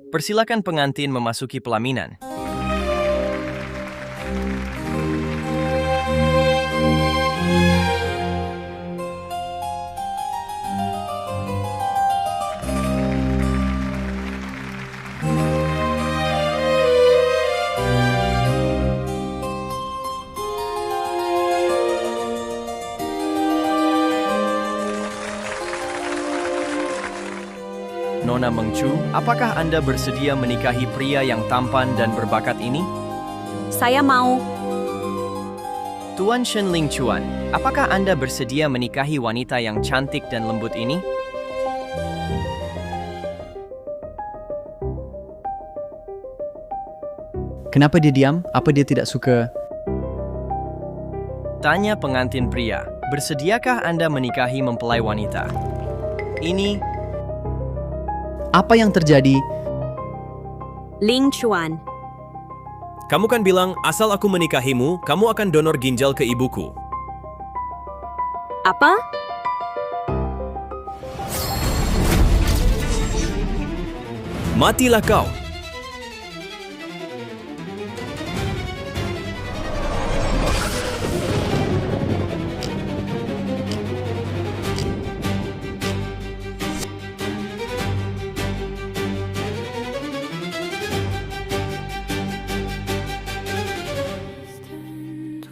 Persilakan pengantin memasuki pelaminan. Nona Mengcu, apakah Anda bersedia menikahi pria yang tampan dan berbakat ini? Saya mau. Tuan Shen Ling Chuan, apakah Anda bersedia menikahi wanita yang cantik dan lembut ini? Kenapa dia diam? Apa dia tidak suka? Tanya pengantin pria, bersediakah Anda menikahi mempelai wanita? Ini Apa yang terjadi? Ling Chuan. Kamu kan bilang, asal aku menikahimu, kamu akan donor ginjal ke ibuku. Apa? Matilah kau!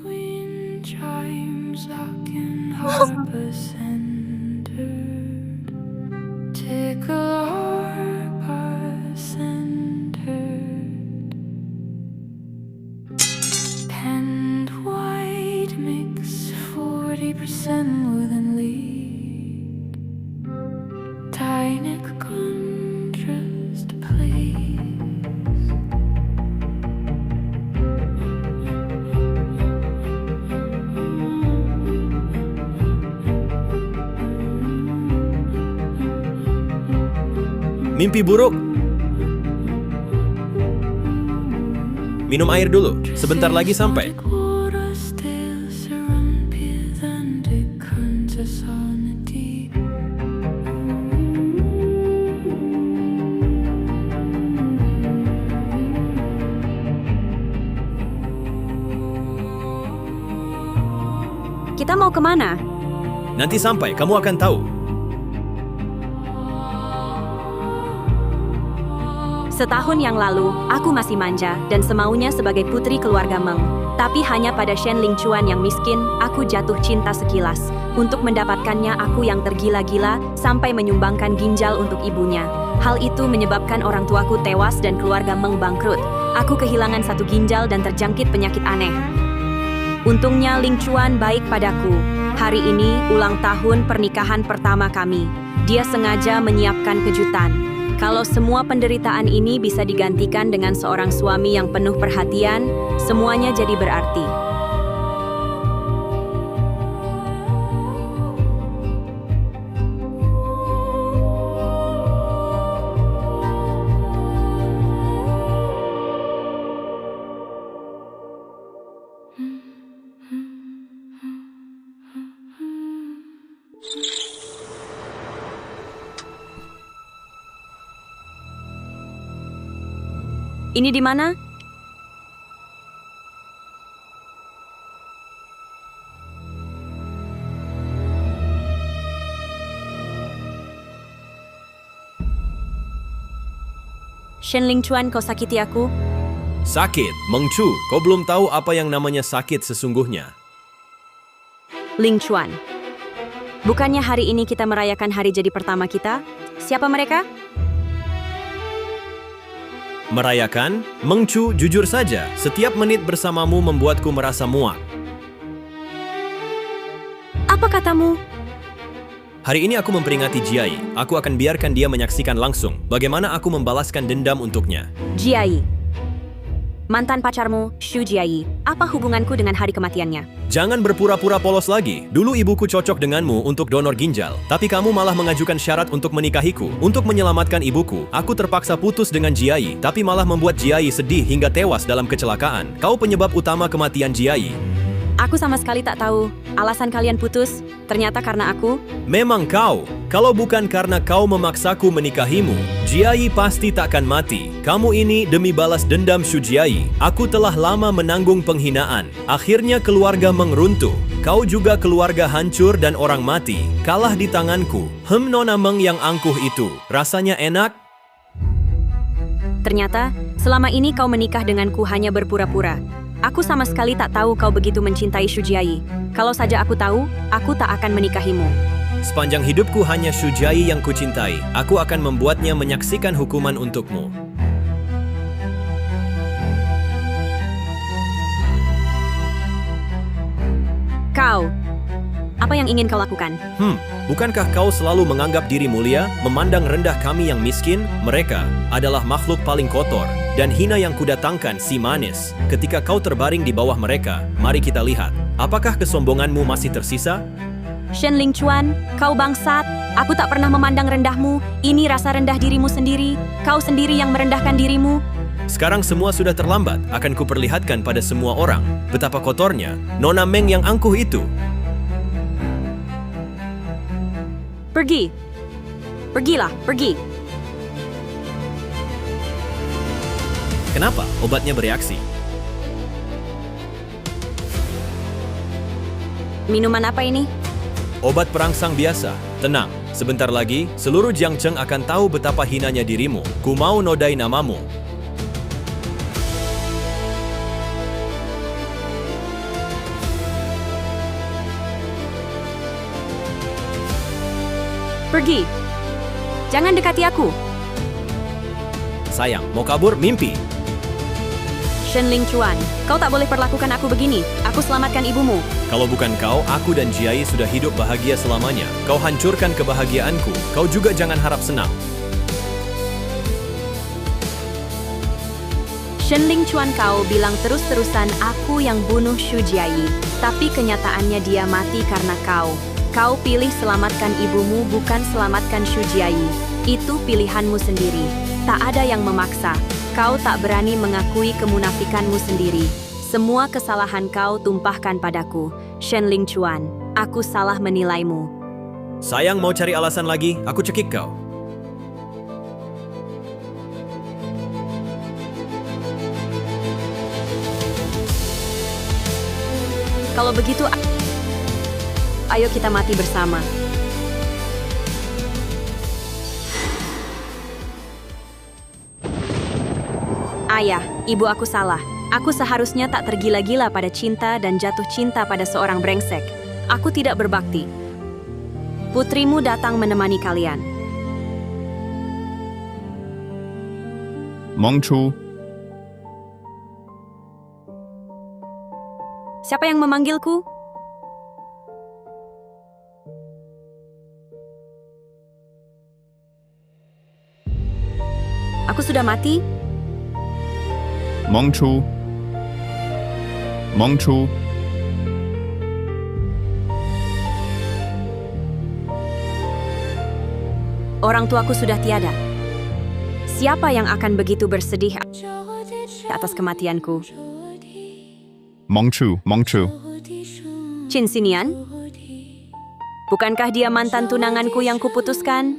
Wind chimes like an harbor centered. Tickle harbor centered. And white mix 40% wooden lead. Tiny contrast, please. Mimpi buruk? Minum air dulu, sebentar lagi sampai. Kita mau kemana? Nanti sampai, kamu akan tahu. Setahun yang lalu, aku masih manja dan semaunya sebagai putri keluarga Meng. Tapi hanya pada Shen Ling Chuan yang miskin, aku jatuh cinta sekilas. Untuk mendapatkannya, aku yang tergila-gila sampai menyumbangkan ginjal untuk ibunya. Hal itu menyebabkan orang tuaku tewas dan keluarga Meng bangkrut. Aku kehilangan satu ginjal dan terjangkit penyakit aneh. Untungnya Ling Chuan baik padaku. Hari ini ulang tahun pernikahan pertama kami. Dia sengaja menyiapkan kejutan. Kalau semua penderitaan ini bisa digantikan dengan seorang suami yang penuh perhatian, semuanya jadi berarti. Ini di mana? Shen Ling Chuan, kau sakiti aku? Sakit, Mengcu, kau belum tahu apa yang namanya sakit sesungguhnya. Ling Chuan. Bukannya hari ini kita merayakan hari jadi pertama kita? Siapa mereka? Merayakan? Mengcu, jujur saja, setiap menit bersamamu membuatku merasa muak. Apa katamu? Hari ini aku memperingati Jiai. Aku akan biarkan dia menyaksikan langsung bagaimana aku membalaskan dendam untuknya. Jiai. Mantan pacarmu, Xu Jiai. Apa hubunganku dengan hari kematiannya? Jangan berpura-pura polos lagi. Dulu ibuku cocok denganmu untuk donor ginjal, tapi kamu malah mengajukan syarat untuk menikahiku. Untuk menyelamatkan ibuku, aku terpaksa putus dengan Jiai, tapi malah membuat Jiai sedih hingga tewas dalam kecelakaan. Kau penyebab utama kematian Jiai. Aku sama sekali tak tahu. Alasan kalian putus, ternyata karena aku. Memang kau Kalau bukan karena kau memaksaku menikahimu, Jiayi pasti takkan mati. Kamu ini demi balas dendam Shu Jiayi. Aku telah lama menanggung penghinaan. Akhirnya keluarga Meng runtuh. Kau juga keluarga hancur dan orang mati. Kalah di tanganku. Nona Meng yang angkuh itu. Rasanya enak? Ternyata, selama ini kau menikah denganku hanya berpura-pura. Aku sama sekali tak tahu kau begitu mencintai Shu Jiayi. Kalau saja aku tahu, aku tak akan menikahimu. Sepanjang hidupku hanya Shu Jiayi yang kucintai. Aku akan membuatnya menyaksikan hukuman untukmu. Kau, apa yang ingin kau lakukan? Bukankah kau selalu menganggap diri mulia, memandang rendah kami yang miskin? Mereka adalah makhluk paling kotor dan hina yang kudatangkan si manis. Ketika kau terbaring di bawah mereka, mari kita lihat, apakah kesombonganmu masih tersisa? Shen Lingchuan, kau bangsat. Aku tak pernah memandang rendahmu. Ini rasa rendah dirimu sendiri. Kau sendiri yang merendahkan dirimu. Sekarang semua sudah terlambat. Akan kuperlihatkan pada semua orang betapa kotornya Nona Meng yang angkuh itu. Pergi. Pergilah, pergi. Kenapa obatnya bereaksi? Minuman apa ini? Obat perangsang biasa. Tenang, sebentar lagi seluruh Jiangcheng akan tahu betapa hinanya dirimu. Ku mau nodai namamu. Pergi. Jangan dekati aku. Sayang, mau kabur mimpi. Shen Lingchuan, kau tak boleh perlakukan aku begini. Aku selamatkan ibumu. Kalau bukan kau, aku dan Jiayi sudah hidup bahagia selamanya. Kau hancurkan kebahagiaanku. Kau juga jangan harap senang. Shen Lingchuan, kau bilang terus-terusan aku yang bunuh Shu Jiayi. Tapi kenyataannya dia mati karena kau. Kau pilih selamatkan ibumu bukan selamatkan Shu Jiayi. Itu pilihanmu sendiri. Tak ada yang memaksa. Kau tak berani mengakui kemunafikanmu sendiri. Semua kesalahan kau tumpahkan padaku. Shen Lingchuan, aku salah menilaimu. Sayang, mau cari alasan lagi? Aku cekik kau. Kalau begitu, ayo kita mati bersama. Ayah, ibu aku salah. Aku seharusnya tak tergila-gila pada cinta dan jatuh cinta pada seorang brengsek. Aku tidak berbakti. Putrimu datang menemani kalian. Mengchu, Siapa yang memanggilku? Aku sudah mati? Mengchu, Mengchu, Orang tuaku sudah tiada. Siapa yang akan begitu bersedih atas kematianku? Mengchu, Mengchu, Qin Xinian? Bukankah dia mantan tunanganku yang kuputuskan?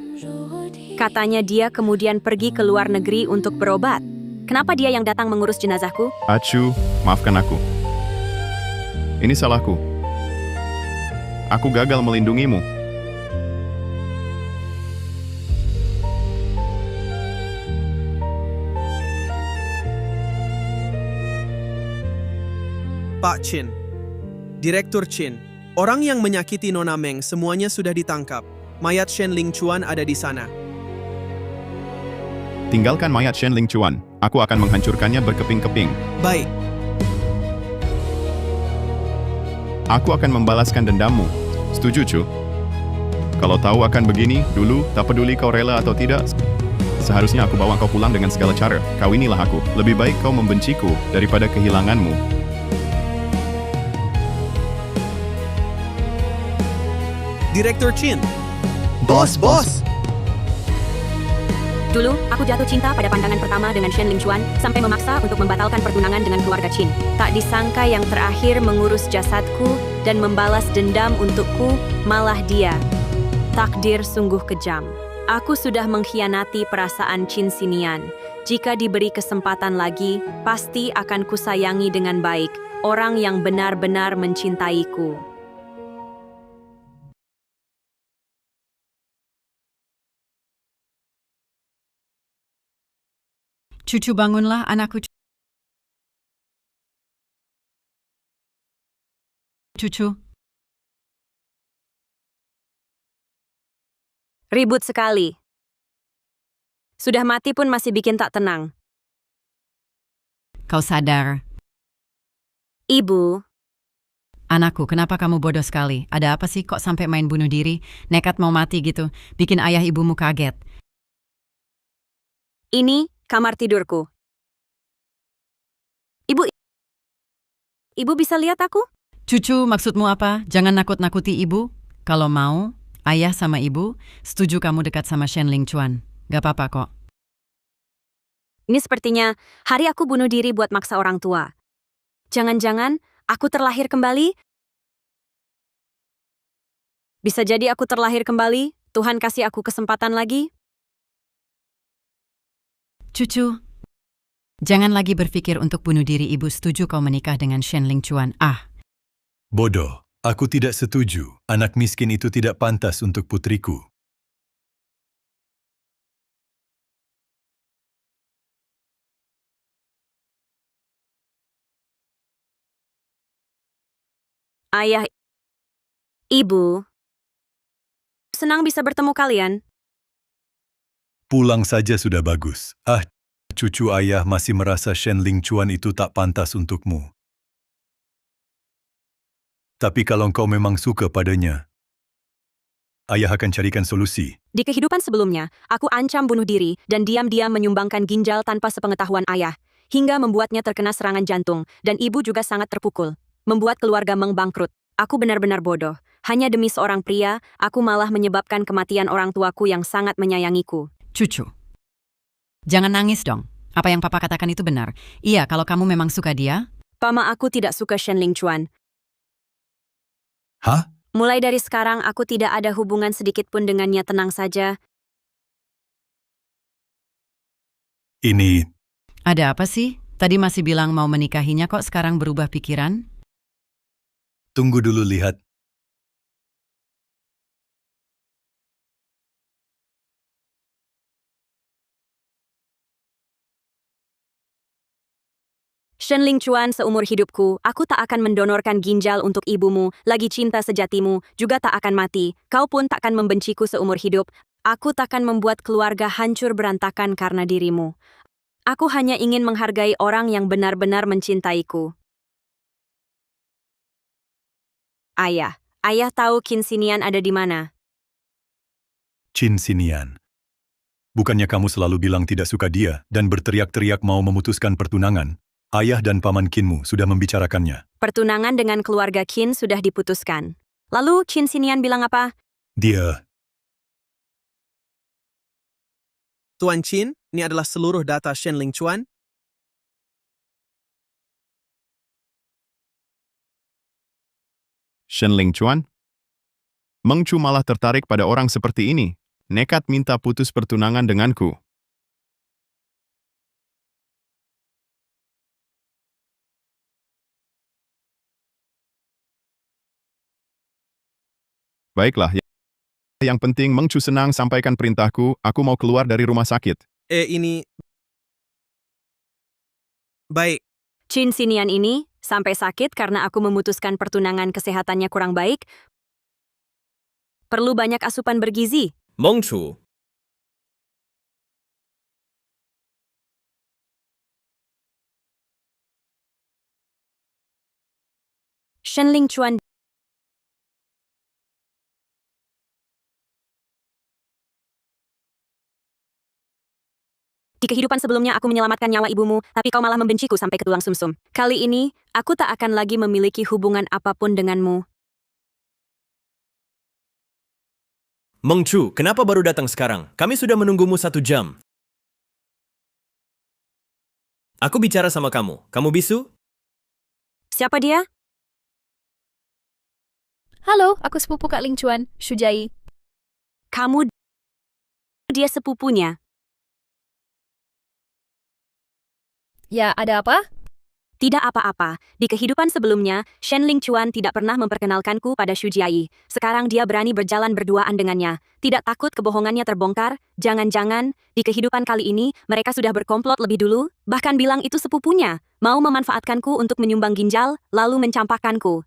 Katanya dia kemudian pergi ke luar negeri untuk berobat. Kenapa dia yang datang mengurus jenazahku? Acu, maafkan aku. Ini salahku. Aku gagal melindungimu. Pak Qin, Direktur Qin, orang yang menyakiti Nona Meng semuanya sudah ditangkap. Mayat Shen Lingchuan ada di sana. Tinggalkan mayat Shen Lingchuan. Aku akan menghancurkannya berkeping-keping. Baik, Aku akan membalaskan dendammu. Setuju, Chu? Kalau tahu akan begini, dulu, tak peduli kau rela atau tidak, seharusnya aku bawa kau pulang dengan segala cara. Kau inilah aku. Lebih baik kau membenciku daripada kehilanganmu. Direktur Qin. Bos. Dulu, aku jatuh cinta pada pandangan pertama dengan Shen Lingchuan sampai memaksa untuk membatalkan pertunangan dengan keluarga Qin. Tak disangka yang terakhir mengurus jasadku dan membalas dendam untukku malah dia. Takdir sungguh kejam. Aku sudah mengkhianati perasaan Qin Xinian. Jika diberi kesempatan lagi, pasti akan kusayangi dengan baik orang yang benar-benar mencintaiku. Cucu bangunlah anakku. Cucu. Ribut sekali. Sudah mati pun masih bikin tak tenang. Kau sadar. Ibu, Anakku, kenapa kamu bodoh sekali? Ada apa sih kok sampai main bunuh diri? Nekat mau mati gitu. Bikin ayah ibumu kaget. ini kamar tidurku. Ibu bisa lihat aku? Cucu, maksudmu apa? Jangan nakut-nakuti ibu. Kalau mau, ayah sama ibu setuju kamu dekat sama Shen Lingchuan. Gak apa-apa kok. Ini sepertinya hari aku bunuh diri buat maksa orang tua. Jangan-jangan aku terlahir kembali? Bisa jadi aku terlahir kembali? Tuhan kasih aku kesempatan lagi? Cucu, jangan lagi berpikir untuk bunuh diri. Ibu setuju kau menikah dengan Shen Lingchuan. Bodoh, aku tidak setuju. Anak miskin itu tidak pantas untuk putriku. Ayah, ibu, senang bisa bertemu kalian. Pulang saja sudah bagus. Cucu ayah masih merasa Shen Lingchuan itu tak pantas untukmu. Tapi kalau kau memang suka padanya, ayah akan carikan solusi. Di kehidupan sebelumnya, aku ancam bunuh diri dan diam-diam menyumbangkan ginjal tanpa sepengetahuan ayah, hingga membuatnya terkena serangan jantung, dan ibu juga sangat terpukul, membuat keluarga Meng bangkrut. Aku benar-benar bodoh. Hanya demi seorang pria, aku malah menyebabkan kematian orang tuaku yang sangat menyayangiku. Cucu, jangan nangis dong. Apa yang papa katakan itu benar. Iya, kalau kamu memang suka dia. Pama, aku tidak suka Shen Lingchuan. Hah? Mulai dari sekarang, aku tidak ada hubungan sedikit pun dengannya. Tenang saja. Ini Ada apa sih? Tadi masih bilang mau menikahinya kok sekarang berubah pikiran? tunggu dulu lihat. Shen Lingchuan, seumur hidupku, aku tak akan mendonorkan ginjal untuk ibumu, lagi cinta sejatimu, juga tak akan mati. Kau pun tak akan membenciku seumur hidup. Aku takkan membuat keluarga hancur berantakan karena dirimu. Aku hanya ingin menghargai orang yang benar-benar mencintaiku. Ayah tahu Qin Xinian ada di mana? Qin Xinian. Bukannya kamu selalu bilang tidak suka dia dan berteriak-teriak mau memutuskan pertunangan? Ayah dan paman Qinmu sudah membicarakannya. Pertunangan dengan keluarga Qin sudah diputuskan. Lalu Qin Xinian bilang apa? Dia Tuan Qin, ini adalah seluruh data Shen Lingchuan. Shen Lingchuan? Meng Chu malah tertarik pada orang seperti ini. Nekat minta putus pertunangan denganku. Baiklah, yang penting Meng Chu senang sampaikan perintahku, aku mau keluar dari rumah sakit. Ini... Baik, Qin Xinian ini sampai sakit karena aku memutuskan pertunangan kesehatannya kurang baik. Perlu banyak asupan bergizi. Mengchu, Shen Lingchuan. Di kehidupan sebelumnya aku menyelamatkan nyawa ibumu, tapi kau malah membenciku sampai ke tulang sumsum. Kali ini, aku tak akan lagi memiliki hubungan apapun denganmu. Mengchu, kenapa baru datang sekarang? Kami sudah menunggumu 1 jam. Aku bicara sama kamu. Kamu bisu? Siapa dia? Halo, aku sepupu Kak Lingchuan, Shujai. Dia sepupunya. Ya, ada apa? Tidak apa-apa. Di kehidupan sebelumnya, Shen Lingchuan tidak pernah memperkenalkanku pada Xu Jiayi. Sekarang dia berani berjalan berduaan dengannya. Tidak takut kebohongannya terbongkar? Jangan-jangan, di kehidupan kali ini, mereka sudah berkomplot lebih dulu? Bahkan bilang itu sepupunya. Mau memanfaatkanku untuk menyumbang ginjal, lalu mencampakkanku.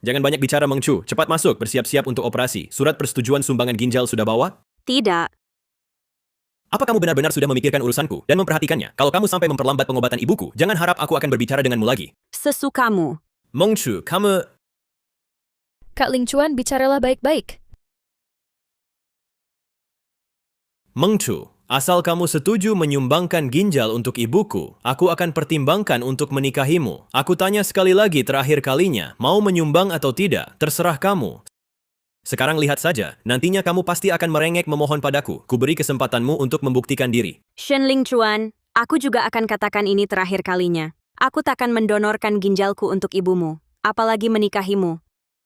Jangan banyak bicara, Meng Chu. Cepat masuk, bersiap-siap untuk operasi. Surat persetujuan sumbangan ginjal sudah bawa? Tidak. Apa kamu benar-benar sudah memikirkan urusanku dan memperhatikannya? Kalau kamu sampai memperlambat pengobatan ibuku, jangan harap aku akan berbicara denganmu lagi. Sesukamu. Meng Chu, kamu... Kak Lingchuan, bicaralah baik-baik. Meng Chu, asal kamu setuju menyumbangkan ginjal untuk ibuku, aku akan pertimbangkan untuk menikahimu. Aku tanya sekali lagi terakhir kalinya, mau menyumbang atau tidak, terserah kamu. Sekarang lihat saja, nantinya kamu pasti akan merengek memohon padaku. Kuberi kesempatanmu untuk membuktikan diri. Shen Lingchuan, aku juga akan katakan ini terakhir kalinya. Aku takkan mendonorkan ginjalku untuk ibumu, apalagi menikahimu.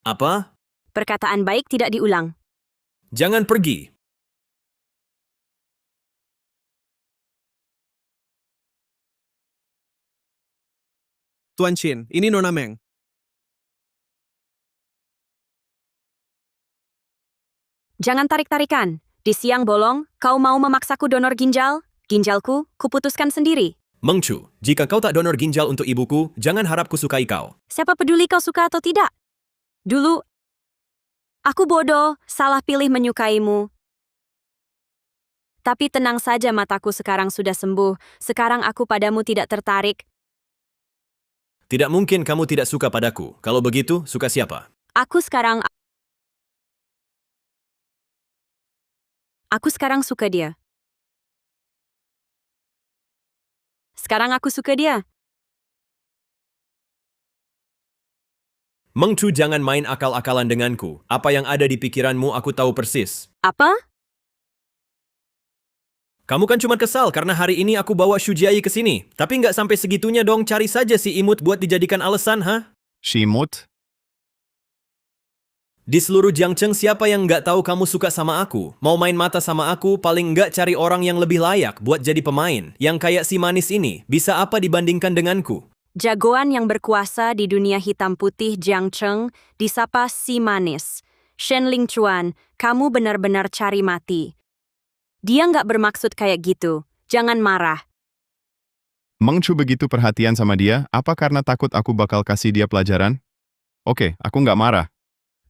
Apa? Perkataan baik tidak diulang. Jangan pergi. Tuan Qin, ini Nona Meng. Jangan tarik-tarikan. Di siang bolong, kau mau memaksaku donor ginjal? Ginjalku, kuputuskan sendiri. Meng Chu, jika kau tak donor ginjal untuk ibuku, jangan harap kusukai kau. Siapa peduli kau suka atau tidak? Dulu, aku bodoh, salah pilih menyukaimu. Tapi tenang saja, mataku sekarang sudah sembuh. Sekarang aku padamu tidak tertarik. Tidak mungkin kamu tidak suka padaku. Kalau begitu, suka siapa? Aku sekarang suka dia. Sekarang aku suka dia. Meng Chu, jangan main akal-akalan denganku. Apa yang ada di pikiranmu aku tahu persis. Apa? Kamu kan cuma kesal karena hari ini aku bawa Xu Jiayi ke sini. Tapi nggak sampai segitunya dong, cari saja si imut buat dijadikan alasan, ha? Shimut? Di seluruh Jiangcheng, siapa yang nggak tahu kamu suka sama aku? Mau main mata sama aku, paling nggak cari orang yang lebih layak buat jadi pemain. Yang kayak si manis ini, bisa apa dibandingkan denganku? Jagoan yang berkuasa di dunia hitam putih Jiangcheng disapa si manis. Shen Lingchuan, kamu benar-benar cari mati. Dia nggak bermaksud kayak gitu. Jangan marah. Meng Chu begitu perhatian sama dia, apa karena takut aku bakal kasih dia pelajaran? Oke, aku nggak marah.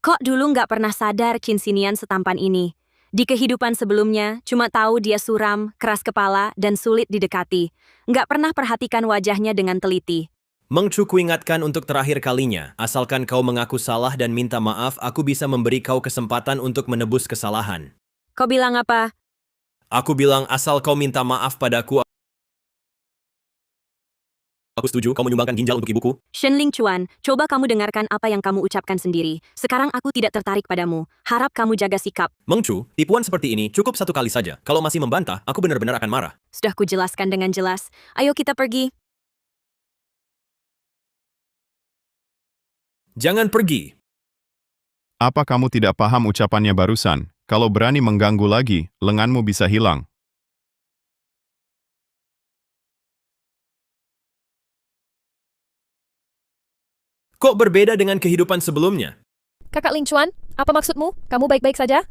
Kok dulu nggak pernah sadar Qin Xinian setampan ini? Di kehidupan sebelumnya, cuma tahu dia suram, keras kepala, dan sulit didekati. Nggak pernah perhatikan wajahnya dengan teliti. Meng Chu, kuingatkan untuk terakhir kalinya. Asalkan kau mengaku salah dan minta maaf, aku bisa memberi kau kesempatan untuk menebus kesalahan. Kau bilang apa? Aku bilang asal kau minta maaf padaku. Aku setuju kau menyumbangkan ginjal untuk ibuku. Shen Lingchuan, coba kamu dengarkan apa yang kamu ucapkan sendiri. Sekarang aku tidak tertarik padamu. Harap kamu jaga sikap. Meng Chu, tipuan seperti ini cukup satu kali saja. Kalau masih membantah, aku benar-benar akan marah. Sudah kujelaskan dengan jelas. Ayo kita pergi. Jangan pergi. Apa kamu tidak paham ucapannya barusan? Kalau berani mengganggu lagi, lenganmu bisa hilang. Kok berbeda dengan kehidupan sebelumnya? Kakak Lingchuan, apa maksudmu? Kamu baik-baik saja?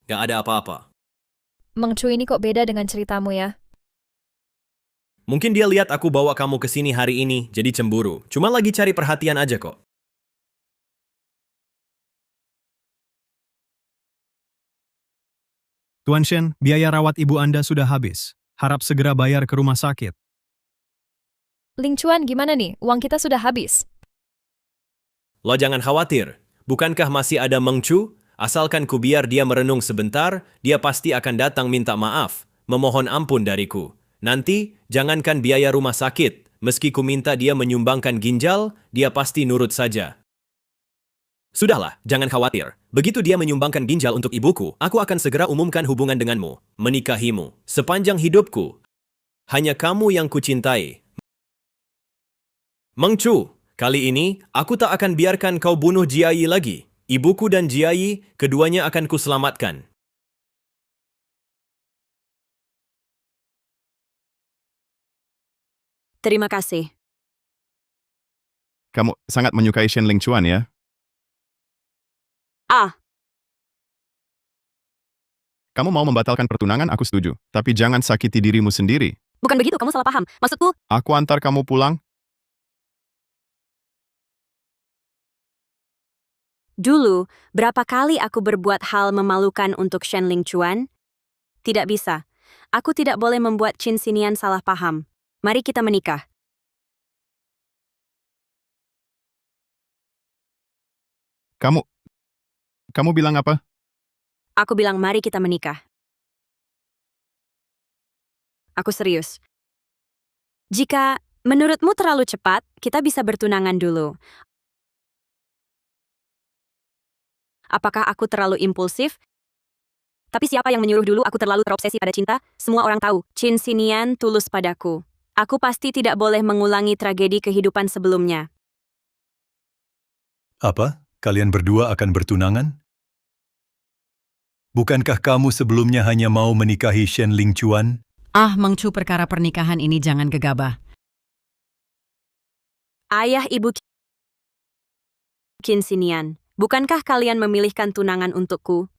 Gak ada apa-apa. Meng Chu ini kok beda dengan ceritamu ya? Mungkin dia lihat aku bawa kamu ke sini hari ini, jadi cemburu. Cuma lagi cari perhatian aja kok. Tuan Shen, biaya rawat ibu Anda sudah habis. Harap segera bayar ke rumah sakit. Lingchuan, gimana nih? Uang kita sudah habis. Lo jangan khawatir. Bukankah masih ada Meng Chu? Asalkan ku biar dia merenung sebentar, dia pasti akan datang minta maaf, memohon ampun dariku. Nanti, jangankan biaya rumah sakit, meski ku minta dia menyumbangkan ginjal, dia pasti nurut saja. Sudahlah, jangan khawatir. Begitu dia menyumbangkan ginjal untuk ibuku, aku akan segera umumkan hubungan denganmu, menikahimu. Sepanjang hidupku, hanya kamu yang kucintai. Meng Chu, kali ini aku tak akan biarkan kau bunuh Jiayi lagi. Ibuku dan Jiayi, keduanya akan kuselamatkan. Terima kasih. Kamu sangat menyukai Shen Lingchuan ya? Ah, Kamu mau membatalkan pertunangan, aku setuju. Tapi jangan sakiti dirimu sendiri. bukan begitu, kamu salah paham. Maksudku, Aku antar kamu pulang. dulu, berapa kali aku berbuat hal memalukan untuk Shen Lingchuan? Tidak bisa. Aku tidak boleh membuat Qin Xinian salah paham. Mari kita menikah. Kamu bilang apa? Aku bilang mari kita menikah. Aku serius. Jika menurutmu terlalu cepat, kita bisa bertunangan dulu. Apakah aku terlalu impulsif? Tapi siapa yang menyuruh dulu aku terlalu terobsesi pada cinta? Semua orang tahu, Qin Xinian tulus padaku. Aku pasti tidak boleh mengulangi tragedi kehidupan sebelumnya. Apa? Kalian berdua akan bertunangan? Bukankah kamu sebelumnya hanya mau menikahi Shen Lingchuan? Ah, Meng Chu, perkara pernikahan ini jangan gegabah. Ayah ibu Qin Xinian, bukankah kalian memilihkan tunangan untukku?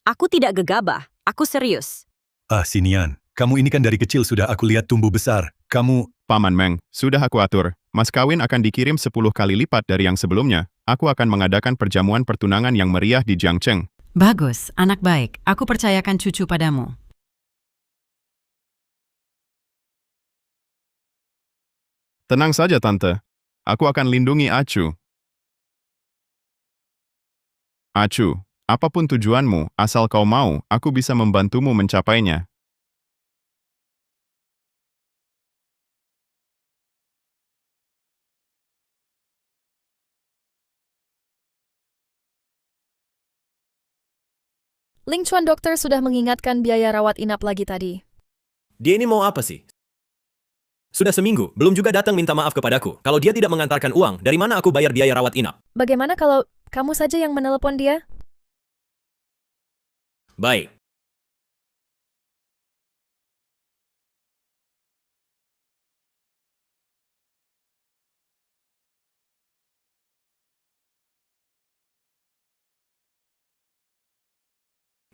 Aku tidak gegabah, aku serius. Ah, Xinian, kamu ini kan dari kecil sudah aku lihat tumbuh besar. Kamu... Paman Meng, sudah aku atur. Mas kawin akan dikirim 10 kali lipat dari yang sebelumnya. Aku akan mengadakan perjamuan pertunangan yang meriah di Jiangcheng. Bagus, anak baik. Aku percayakan cucu padamu. Tenang saja, Tante. Aku akan lindungi Acu. Acu, apapun tujuanmu, asal kau mau, aku bisa membantumu mencapainya. Lingchuan dokter sudah mengingatkan biaya rawat inap lagi tadi. Dia ini mau apa sih? Sudah seminggu, belum juga datang minta maaf kepadaku. Kalau dia tidak mengantarkan uang, dari mana aku bayar biaya rawat inap? Bagaimana kalau kamu saja yang menelepon dia? Baik.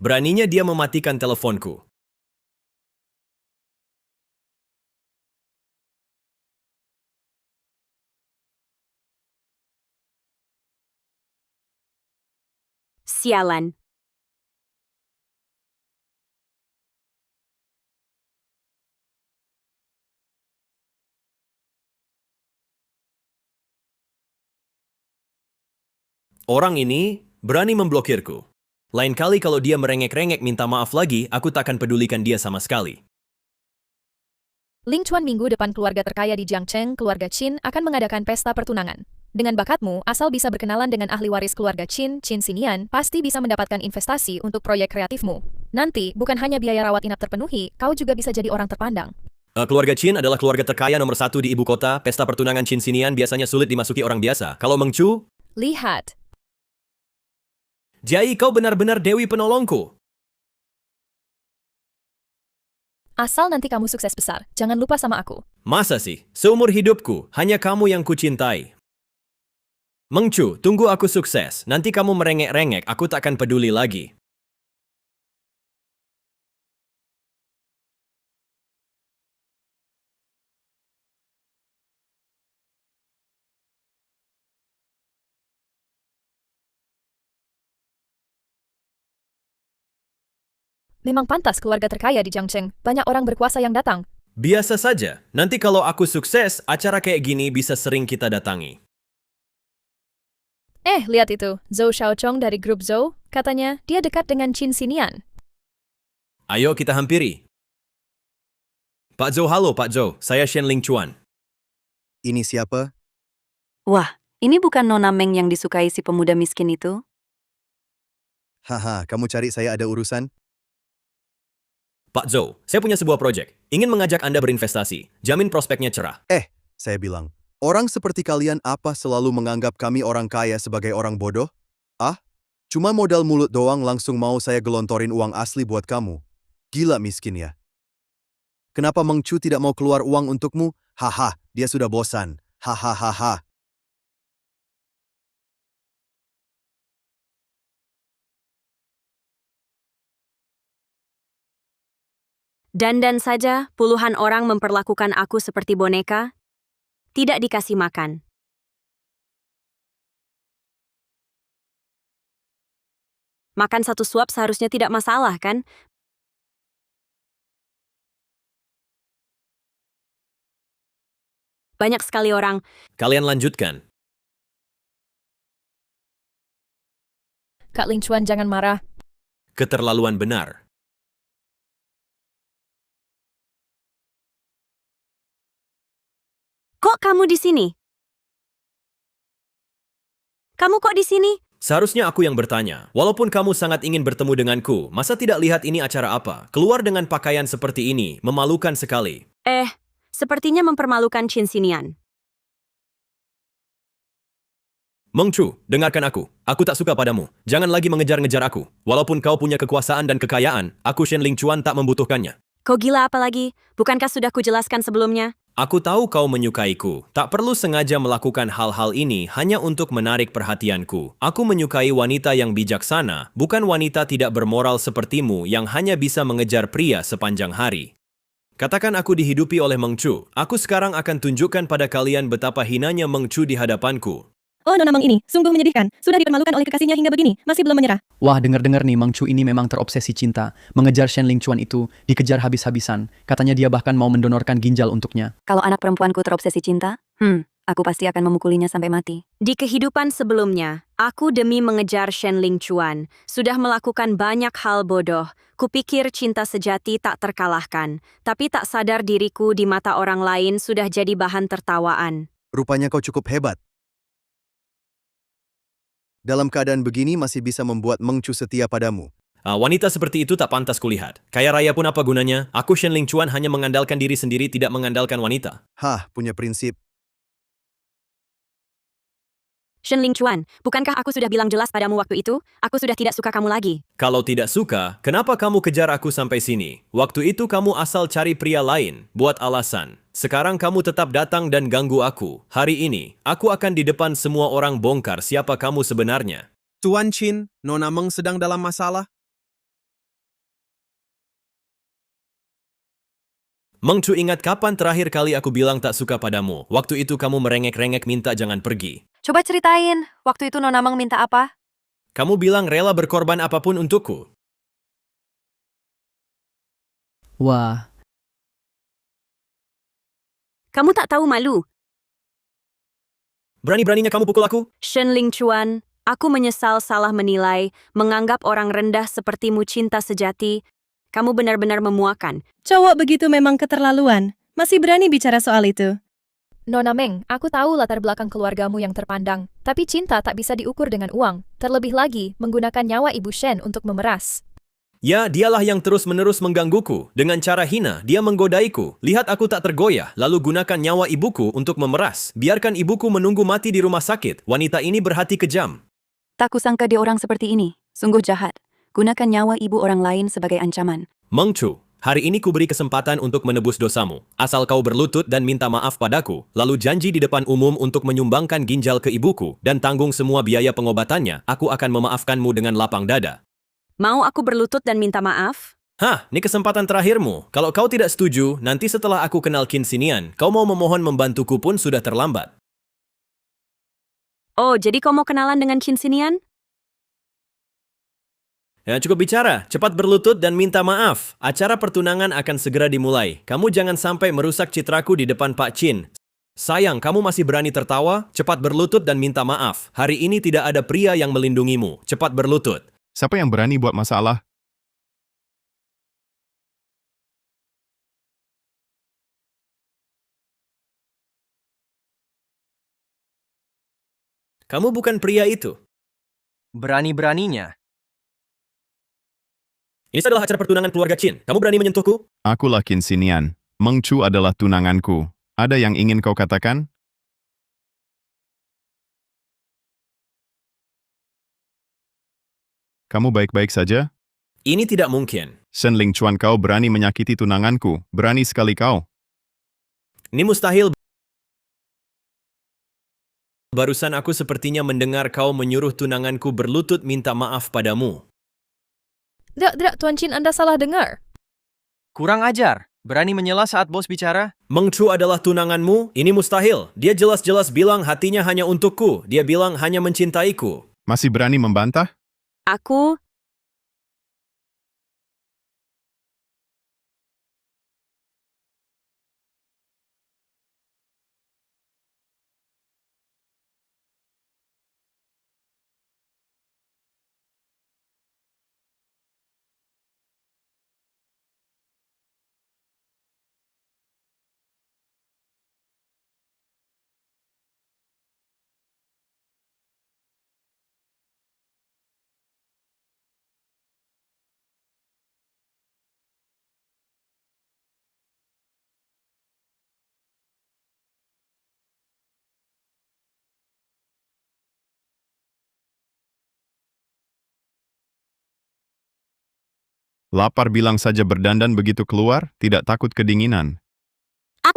Beraninya dia mematikan teleponku. Sialan. Orang ini berani memblokirku. Lain kali kalau dia merengek-rengek minta maaf lagi, aku takkan pedulikan dia sama sekali. Lingchuan minggu depan keluarga terkaya di Jiangcheng, keluarga Qin, akan mengadakan pesta pertunangan. Dengan bakatmu, asal bisa berkenalan dengan ahli waris keluarga Qin, Qin Xinian, pasti bisa mendapatkan investasi untuk proyek kreatifmu. Nanti, bukan hanya biaya rawat inap terpenuhi, kau juga bisa jadi orang terpandang. Keluarga Qin adalah keluarga terkaya nomor 1 di ibu kota. Pesta pertunangan Qin Xinian biasanya sulit dimasuki orang biasa. Kalau Meng Chu, Lihat. Jiayi, kau benar-benar dewi penolongku. Asal nanti kamu sukses besar, jangan lupa sama aku. Masa sih? Seumur hidupku, hanya kamu yang kucintai. Meng Chu, tunggu aku sukses. Nanti kamu merengek-rengek, aku takkan peduli lagi. Memang pantas keluarga terkaya di Jiangcheng, banyak orang berkuasa yang datang. Biasa saja. Nanti kalau aku sukses, acara kayak gini bisa sering kita datangi. Lihat itu, Zhou Xiaochong dari grup Zhou, katanya dia dekat dengan Qin Xinian. Ayo kita hampiri. Pak Zhou, halo Pak Zhou. Saya Shen Lingchuan. Ini siapa? Wah, ini bukan Nona Meng yang disukai si pemuda miskin itu? Haha, kamu cari saya ada urusan? Pak Zhou, saya punya sebuah proyek. Ingin mengajak Anda berinvestasi. Jamin prospeknya cerah. Saya bilang, orang seperti kalian apa selalu menganggap kami orang kaya sebagai orang bodoh? Cuma modal mulut doang langsung mau saya gelontorin uang asli buat kamu. Gila miskin ya. Kenapa Meng Chu tidak mau keluar uang untukmu? Haha, dia sudah bosan. Hahaha. Dan saja puluhan orang memperlakukan aku seperti boneka, tidak dikasih makan. Makan satu suap seharusnya tidak masalah, kan? Banyak sekali orang. Kalian lanjutkan. Kak Ling Chuan, jangan marah. Keterlaluan benar. Kok kamu di sini? Kamu kok di sini? Seharusnya aku yang bertanya. Walaupun kamu sangat ingin bertemu denganku, masa tidak lihat ini acara apa? Keluar dengan pakaian seperti ini, memalukan sekali. Sepertinya mempermalukan Qin Xinian. Meng Chu, dengarkan aku. Aku tak suka padamu. Jangan lagi mengejar-ngejar aku. Walaupun kau punya kekuasaan dan kekayaan, aku Shen Ling Chuan tak membutuhkannya. Kau gila apa lagi? Bukankah sudah kujelaskan sebelumnya? Aku tahu kau menyukaiku. Tak perlu sengaja melakukan hal-hal ini hanya untuk menarik perhatianku. Aku menyukai wanita yang bijaksana, bukan wanita tidak bermoral sepertimu yang hanya bisa mengejar pria sepanjang hari. Katakan aku dihidupi oleh Meng Chu. Aku sekarang akan tunjukkan pada kalian betapa hinanya Meng Chu di hadapanku. Oh, Nona Meng ini sungguh menyedihkan. Sudah dipermalukan oleh kekasihnya hingga begini, masih belum menyerah. Wah, dengar-dengar nih, Meng Chu ini memang terobsesi cinta. Mengejar Shen Ling Chuan itu, dikejar habis-habisan. Katanya dia bahkan mau mendonorkan ginjal untuknya. Kalau anak perempuanku terobsesi cinta, aku pasti akan memukulinya sampai mati. Di kehidupan sebelumnya, aku demi mengejar Shen Ling Chuan, sudah melakukan banyak hal bodoh. Kupikir cinta sejati tak terkalahkan, tapi tak sadar diriku di mata orang lain sudah jadi bahan tertawaan. Rupanya kau cukup hebat. Dalam keadaan begini masih bisa membuat Meng Chu setia padamu. Wanita seperti itu tak pantas kulihat. Kaya raya pun apa gunanya? Aku Shen Ling Chuan hanya mengandalkan diri sendiri, tidak mengandalkan wanita. Punya prinsip. Shen Ling Chuan, bukankah aku sudah bilang jelas padamu waktu itu? Aku sudah tidak suka kamu lagi. Kalau tidak suka, kenapa kamu kejar aku sampai sini? Waktu itu kamu asal cari pria lain, buat alasan. Sekarang kamu tetap datang dan ganggu aku. Hari ini, aku akan di depan semua orang bongkar siapa kamu sebenarnya. Tuan Qin, Nona Meng sedang dalam masalah. Meng Chu, ingat kapan terakhir kali aku bilang tak suka padamu? Waktu itu kamu merengek-rengek minta jangan pergi. Coba ceritain, waktu itu Nona Meng minta apa? Kamu bilang rela berkorban apapun untukku. Wah, Kamu tak tahu malu. Berani-beraninya kamu pukul aku? Shen Ling Chuan, aku menyesal salah menilai, menganggap orang rendah sepertimu cinta sejati. Kamu benar-benar memuakan. Cowok begitu memang keterlaluan. Masih berani bicara soal itu. Nona Meng, aku tahu latar belakang keluargamu yang terpandang, tapi cinta tak bisa diukur dengan uang. Terlebih lagi, menggunakan nyawa Ibu Shen untuk memeras. Ya, dialah yang terus-menerus menggangguku. Dengan cara hina, dia menggodaiku. Lihat aku tak tergoyah, lalu gunakan nyawa ibuku untuk memeras. Biarkan ibuku menunggu mati di rumah sakit. Wanita ini berhati kejam. Tak kusangka dia orang seperti ini. Sungguh jahat. Gunakan nyawa ibu orang lain sebagai ancaman. Meng Chu, hari ini kuberi kesempatan untuk menebus dosamu. Asal kau berlutut dan minta maaf padaku, lalu janji di depan umum untuk menyumbangkan ginjal ke ibuku dan tanggung semua biaya pengobatannya, aku akan memaafkanmu dengan lapang dada. Mau aku berlutut dan minta maaf? Ini kesempatan terakhirmu. Kalau kau tidak setuju, nanti setelah aku kenal Qin Xinian, kau mau memohon membantuku pun sudah terlambat. Oh, jadi kau mau kenalan dengan Qin Xinian? Ya, cukup bicara, cepat berlutut dan minta maaf. Acara pertunangan akan segera dimulai. Kamu jangan sampai merusak citraku di depan Pak Qin. Sayang, kamu masih berani tertawa? Cepat berlutut dan minta maaf. Hari ini tidak ada pria yang melindungimu. Cepat berlutut. Siapa yang berani buat masalah? Kamu bukan pria itu. Berani-beraninya. Ini adalah acara pertunangan keluarga Qin. Kamu berani menyentuhku? Akulah Qin Xinian. Meng Chu adalah tunanganku. Ada yang ingin kau katakan? kamu baik-baik saja? Ini tidak mungkin. Shen Lingchuan, kau berani menyakiti tunanganku. Berani sekali kau. Ini mustahil. Barusan aku sepertinya mendengar kau menyuruh tunanganku berlutut minta maaf padamu. Tidak, Tuan Chin, Anda salah dengar. Kurang ajar. Berani menyela saat bos bicara? Meng Chu adalah tunanganmu? Ini mustahil. Dia jelas-jelas bilang hatinya hanya untukku. Dia bilang hanya mencintaiku. Masih berani membantah? Aku Lapar bilang saja berdandan begitu keluar, tidak takut kedinginan.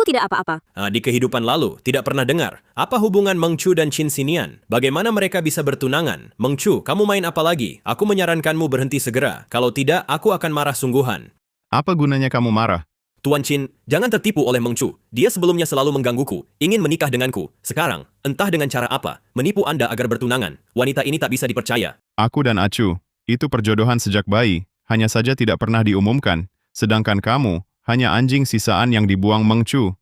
tidak apa-apa. Di kehidupan lalu, tidak pernah dengar. Apa hubungan Meng Chu dan Qin Xinian? Bagaimana mereka bisa bertunangan? Meng Chu, kamu main apa lagi? Aku menyarankanmu berhenti segera. Kalau tidak, aku akan marah sungguhan. Apa gunanya kamu marah? Tuan Qin, jangan tertipu oleh Meng Chu. Dia sebelumnya selalu menggangguku, ingin menikah denganku. Sekarang, entah dengan cara apa, menipu Anda agar bertunangan. Wanita ini tak bisa dipercaya. Aku dan Acu, itu perjodohan sejak bayi, hanya saja tidak pernah diumumkan. Sedangkan kamu, hanya anjing sisaan yang dibuang Meng Chu.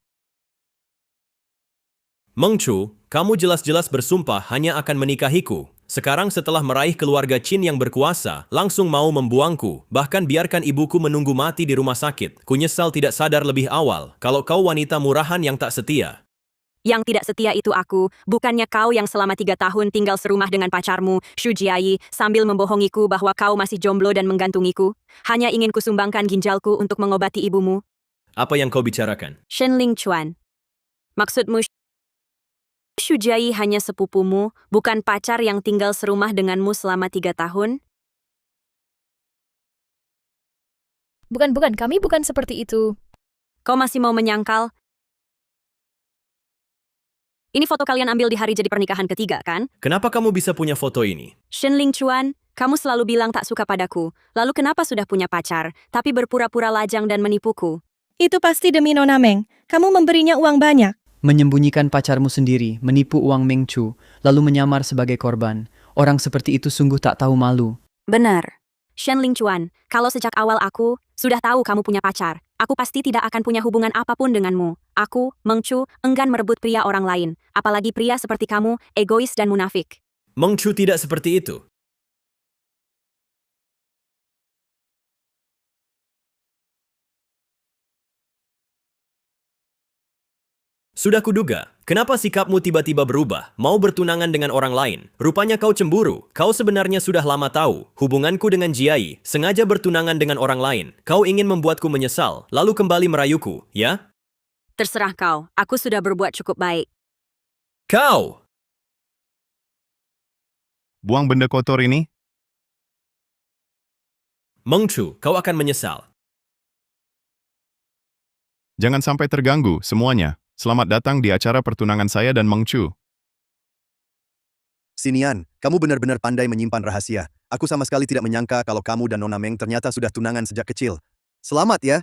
Meng Chu, kamu jelas-jelas bersumpah hanya akan menikahiku. Sekarang setelah meraih keluarga Qin yang berkuasa, langsung mau membuangku. Bahkan biarkan ibuku menunggu mati di rumah sakit. Ku nyesal tidak sadar lebih awal, kalau kau wanita murahan yang tak setia. Yang tidak setia itu aku, bukannya kau yang selama 3 tahun tinggal serumah dengan pacarmu, Xu Jiayi, sambil membohongiku bahwa kau masih jomblo dan menggantungiku. Hanya ingin kusumbangkan ginjalku untuk mengobati ibumu. Apa yang kau bicarakan? Shen Lingchuan. Maksudmu Xu Jiayi hanya sepupumu, bukan pacar yang tinggal serumah denganmu selama 3 tahun? Bukan, kami bukan seperti itu. Kau masih mau menyangkal? Ini foto kalian ambil di hari jadi pernikahan ketiga, kan? Kenapa kamu bisa punya foto ini? Shen Lingchuan, kamu selalu bilang tak suka padaku. Lalu kenapa sudah punya pacar, tapi berpura-pura lajang dan menipuku? Itu pasti demi Nona Meng. Kamu memberinya uang banyak. Menyembunyikan pacarmu sendiri, menipu uang Meng Chu, lalu menyamar sebagai korban. Orang seperti itu sungguh tak tahu malu. Benar. Shen Lingchuan, kalau sejak awal aku sudah tahu kamu punya pacar, aku pasti tidak akan punya hubungan apapun denganmu. Aku, Meng Chu, enggan merebut pria orang lain. Apalagi pria seperti kamu, egois dan munafik. Meng Chu tidak seperti itu. Sudah kuduga, kenapa sikapmu tiba-tiba berubah, mau bertunangan dengan orang lain? Rupanya kau cemburu. Kau sebenarnya sudah lama tahu, hubunganku dengan Jiayi, sengaja bertunangan dengan orang lain. Kau ingin membuatku menyesal, lalu kembali merayuku, ya? Terserah kau, aku sudah berbuat cukup baik. Kau! Buang benda kotor ini. Meng Chu, kau akan menyesal. Jangan sampai terganggu, semuanya. Selamat datang di acara pertunangan saya dan Meng Chu. Xinian, kamu benar-benar pandai menyimpan rahasia. Aku sama sekali tidak menyangka kalau kamu dan Nona Meng ternyata sudah tunangan sejak kecil. Selamat ya!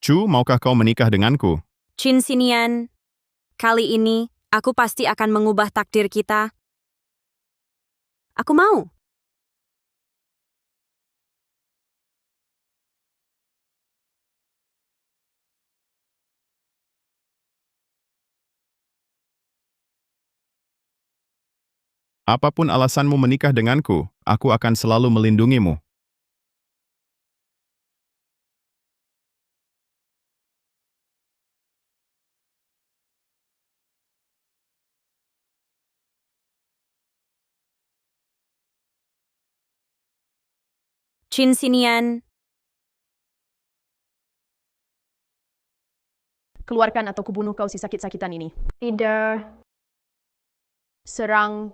Chu, maukah kau menikah denganku? Qin Xinian, kali ini aku pasti akan mengubah takdir kita. Aku mau. Apapun alasanmu menikah denganku, aku akan selalu melindungimu. Chin Sinian, Keluarkan atau kubunuh kau si sakit-sakitan ini. Tidak. Serang.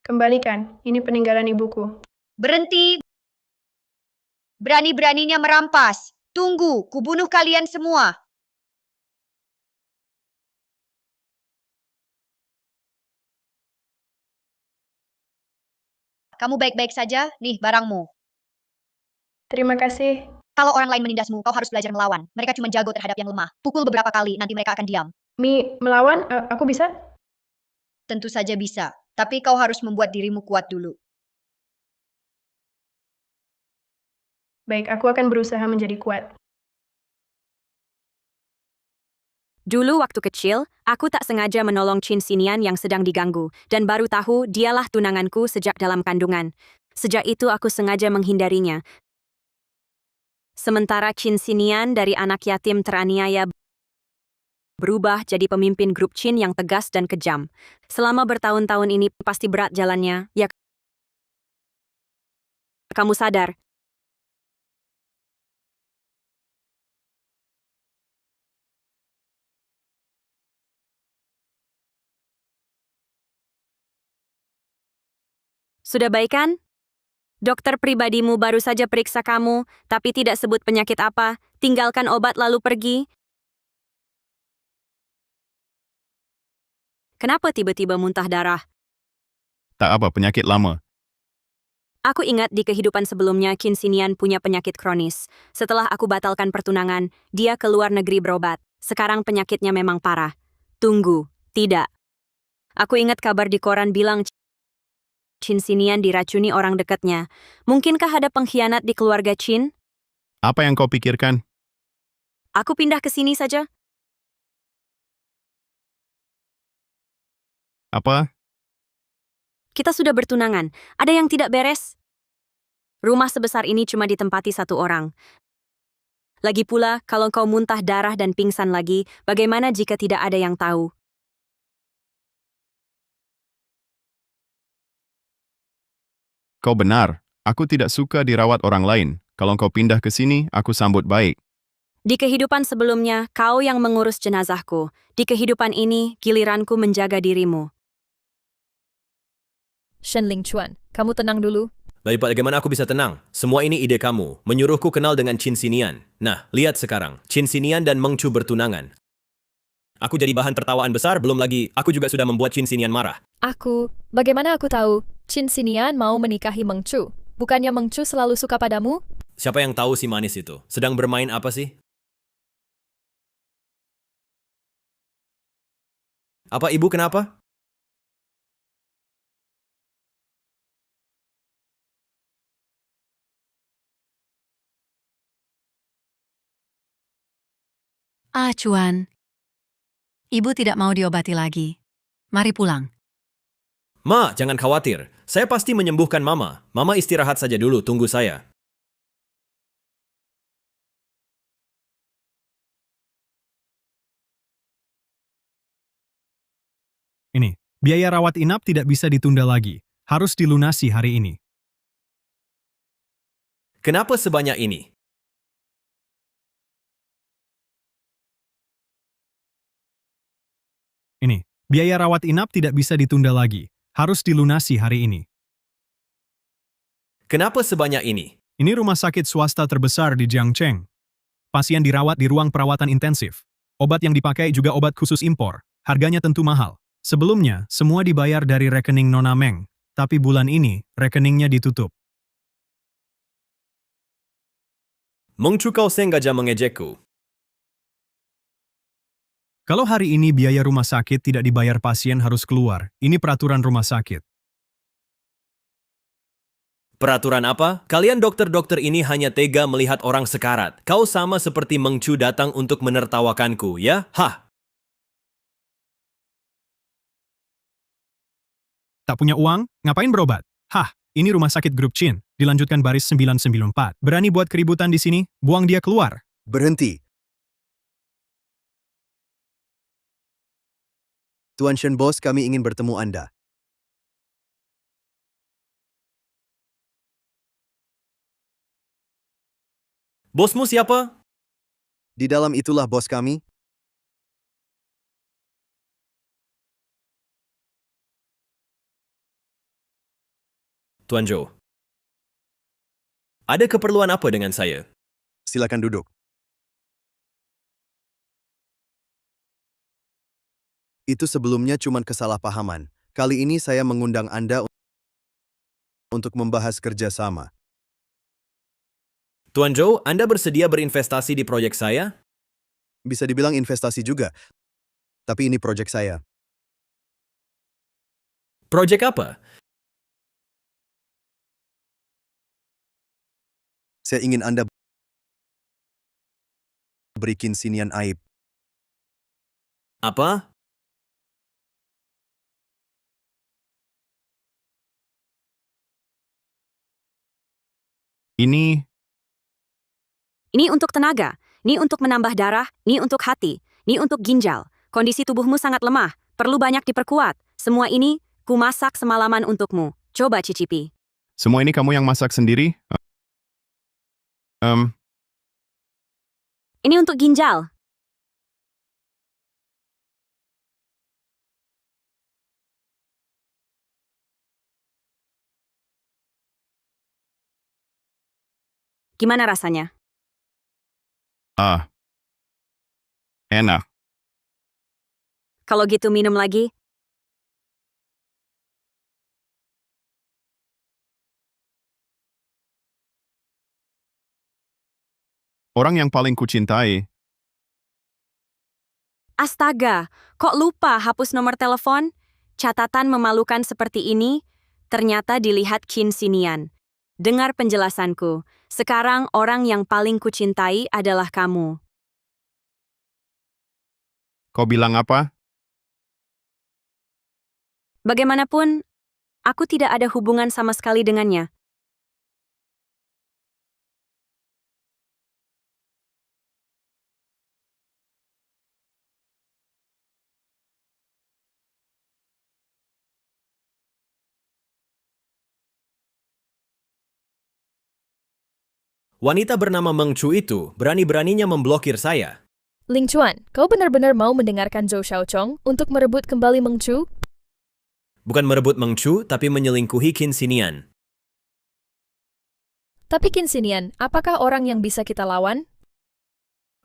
Kembalikan. Ini peninggalan ibuku. Berhenti! Berani-beraninya merampas. Tunggu, kubunuh kalian semua. Kamu baik-baik saja? Nih, barangmu. Terima kasih. Kalau orang lain menindasmu, kau harus belajar melawan. Mereka cuma jago terhadap yang lemah. Pukul beberapa kali, nanti mereka akan diam. Melawan? Aku bisa? Tentu saja bisa, tapi kau harus membuat dirimu kuat dulu. Baik, aku akan berusaha menjadi kuat. Dulu waktu kecil, aku tak sengaja menolong Chin Sinian yang sedang diganggu, dan baru tahu dialah tunanganku sejak dalam kandungan. Sejak itu aku sengaja menghindarinya. Sementara Chin Sinian dari anak yatim teraniaya berubah jadi pemimpin grup Chin yang tegas dan kejam. Selama bertahun-tahun ini pasti berat jalannya, ya. Kamu sadar? Sudah baik kan? Dokter pribadimu baru saja periksa kamu, tapi tidak sebut penyakit apa. Tinggalkan obat lalu pergi. Kenapa tiba-tiba muntah darah? Tak apa, penyakit lama. Aku ingat di kehidupan sebelumnya Chin Sinian punya penyakit kronis. Setelah aku batalkan pertunangan, dia ke luar negeri berobat. Sekarang penyakitnya memang parah. Tunggu, tidak. Aku ingat kabar di koran bilang Chin Sinian diracuni orang dekatnya. Mungkinkah ada pengkhianat di keluarga Chin? Apa yang kau pikirkan? Aku pindah ke sini saja. Apa? Kita sudah bertunangan. Ada yang tidak beres? Rumah sebesar ini cuma ditempati satu orang. Lagi pula, kalau kau muntah darah dan pingsan lagi, bagaimana jika tidak ada yang tahu? Kau benar. Aku tidak suka dirawat orang lain. Kalau kau pindah ke sini, aku sambut baik. Di kehidupan sebelumnya, kau yang mengurus jenazahku. Di kehidupan ini, giliranku menjaga dirimu. Shenling Chuan, kamu tenang dulu. Bagaimana aku bisa tenang? Semua ini ide kamu, menyuruhku kenal dengan Chin Sinian. Nah, lihat sekarang, Chin Sinian dan Meng Chu bertunangan. Aku jadi bahan tertawaan besar, belum lagi, aku juga sudah membuat Chin Sinian marah. Bagaimana aku tahu Chin Sinian mau menikahi Meng Chu? Bukannya Meng Chu selalu suka padamu? Siapa yang tahu si manis itu? Sedang bermain apa sih? Apa ibu kenapa? Chuan. Ibu tidak mau diobati lagi. Mari pulang. Ma, jangan khawatir. Saya pasti menyembuhkan Mama. Mama istirahat saja dulu, tunggu saya. Ini, biaya rawat inap tidak bisa ditunda lagi. Harus dilunasi hari ini. Kenapa sebanyak ini? Ini, biaya rawat inap tidak bisa ditunda lagi. Harus dilunasi hari ini. Kenapa sebanyak ini? Ini rumah sakit swasta terbesar di Jiangcheng. Pasien dirawat di ruang perawatan intensif. Obat yang dipakai juga obat khusus impor. Harganya tentu mahal. Sebelumnya, semua dibayar dari rekening Nona Meng. Tapi bulan ini, rekeningnya ditutup. Meng Chu kau sengaja mengejekku. Kalau hari ini biaya rumah sakit tidak dibayar, pasien harus keluar. Ini peraturan rumah sakit. Peraturan apa? Kalian dokter-dokter ini hanya tega melihat orang sekarat. Kau sama seperti Meng Chu datang untuk menertawakanku, ya? Hah? Tak punya uang? Ngapain berobat? Hah, ini rumah sakit grup Chin. Dilanjutkan baris 994. Berani buat keributan di sini? Buang dia keluar. Berhenti. Tuan Shen Bos, kami ingin bertemu Anda. Bosmu siapa? Di dalam itulah bos kami. Tuan Zhou. Ada keperluan apa dengan saya? Silakan duduk. Itu sebelumnya cuma kesalahpahaman. Kali ini saya mengundang Anda untuk membahas kerjasama. Tuan Zhou, Anda bersedia berinvestasi di proyek saya? Bisa dibilang investasi juga. Tapi ini proyek saya. Proyek apa? Saya ingin Anda beri Sinian aib. Apa? Ini Ini untuk tenaga, ini untuk menambah darah, ini untuk hati, ini untuk ginjal. Kondisi tubuhmu sangat lemah, perlu banyak diperkuat. Semua ini, ku masak semalaman untukmu. Coba cicipi. semua ini kamu yang masak sendiri? Ini untuk ginjal. Gimana rasanya? Enak. Kalau gitu minum lagi. Orang yang paling kucintai. Astaga, kok lupa hapus nomor telepon? Catatan memalukan seperti ini, ternyata dilihat Sinian. Dengar penjelasanku, sekarang orang yang paling kucintai adalah kamu. Kau bilang apa? Bagaimanapun, aku tidak ada hubungan sama sekali dengannya. Wanita bernama Meng Chu itu berani-beraninya memblokir saya. Ling Chuan, kau benar-benar mau mendengarkan Zhou Xiaochong untuk merebut kembali Meng Chu? Bukan merebut Meng Chu, tapi menyelingkuhi Sinian. Tapi Sinian, apakah orang yang bisa kita lawan?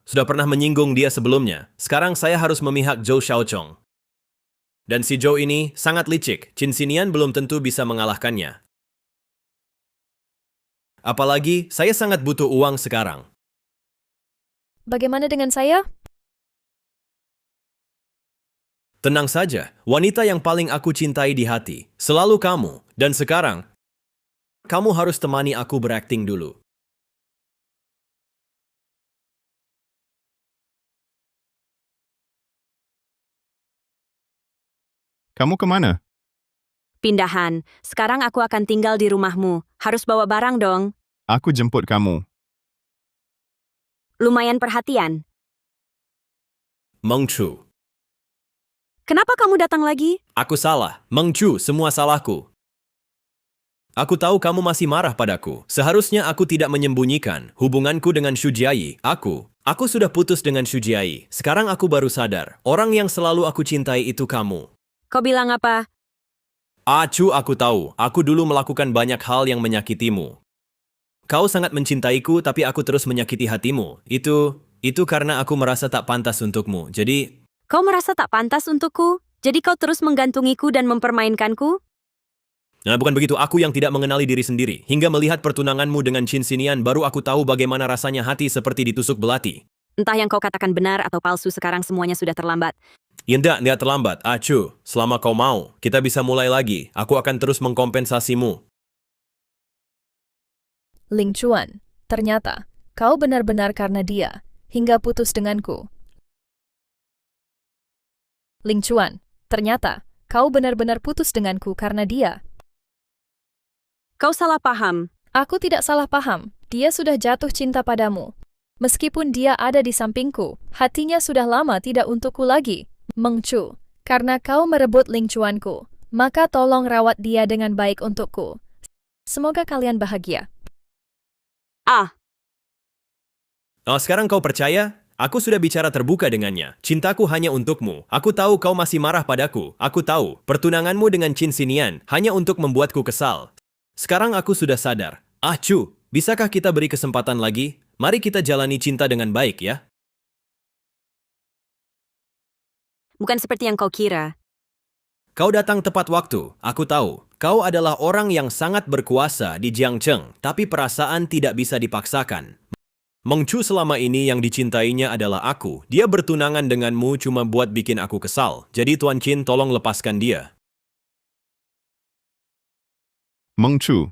Sudah pernah menyinggung dia sebelumnya. Sekarang saya harus memihak Zhou Xiaochong. Dan si Zhou ini sangat licik. Sinian belum tentu bisa mengalahkannya. Apalagi, saya sangat butuh uang sekarang. Bagaimana dengan saya? Tenang saja, wanita yang paling aku cintai di hati. Selalu kamu. Dan sekarang, kamu harus temani aku berakting dulu. Kamu kemana? Pindahan, sekarang aku akan tinggal di rumahmu. Harus bawa barang dong. Aku jemput kamu. Lumayan perhatian. Meng Chu. Kenapa kamu datang lagi? Aku salah. Meng Chu, semua salahku. Aku tahu kamu masih marah padaku. Seharusnya aku tidak menyembunyikan hubunganku dengan Xu Jiayi. Aku sudah putus dengan Xu Jiayi. Sekarang aku baru sadar. Orang yang selalu aku cintai itu kamu. Kau bilang apa? Chu, aku tahu. Aku dulu melakukan banyak hal yang menyakitimu. Kau sangat mencintaiku, tapi aku terus menyakiti hatimu. Itu karena aku merasa tak pantas untukmu. Jadi... Kau merasa tak pantas untukku? Jadi kau terus menggantungiku dan mempermainkanku? Nah, bukan begitu. Aku yang tidak mengenali diri sendiri. Hingga melihat pertunanganmu dengan Sinian, baru aku tahu bagaimana rasanya hati seperti ditusuk belati. Entah yang kau katakan benar atau palsu, sekarang semuanya sudah terlambat. Ya, tidak terlambat. Chu, selama kau mau, kita bisa mulai lagi. Aku akan terus mengkompensasimu. Ling Chuan, ternyata kau benar-benar karena dia hingga putus denganku. Ling Chuan, ternyata kau benar-benar putus denganku karena dia. Kau salah paham. Aku tidak salah paham. Dia sudah jatuh cinta padamu. Meskipun dia ada di sampingku, hatinya sudah lama tidak untukku lagi. Meng Chu, karena kau merebut Ling Chuanku, maka tolong rawat dia dengan baik untukku. Semoga kalian bahagia. Oh, sekarang kau percaya? Aku sudah bicara terbuka dengannya. Cintaku hanya untukmu. Aku tahu kau masih marah padaku. Aku tahu, pertunanganmu dengan Chin Sinian hanya untuk membuatku kesal. Sekarang aku sudah sadar. Ah, Chu, bisakah kita beri kesempatan lagi? Mari kita jalani cinta dengan baik ya. Bukan seperti yang kau kira. Kau datang tepat waktu. Aku tahu. Kau adalah orang yang sangat berkuasa di Jiangcheng, tapi perasaan tidak bisa dipaksakan. Meng Chu selama ini yang dicintainya adalah aku. Dia bertunangan denganmu cuma buat bikin aku kesal. Jadi Tuan Qin tolong lepaskan dia. Meng Chu,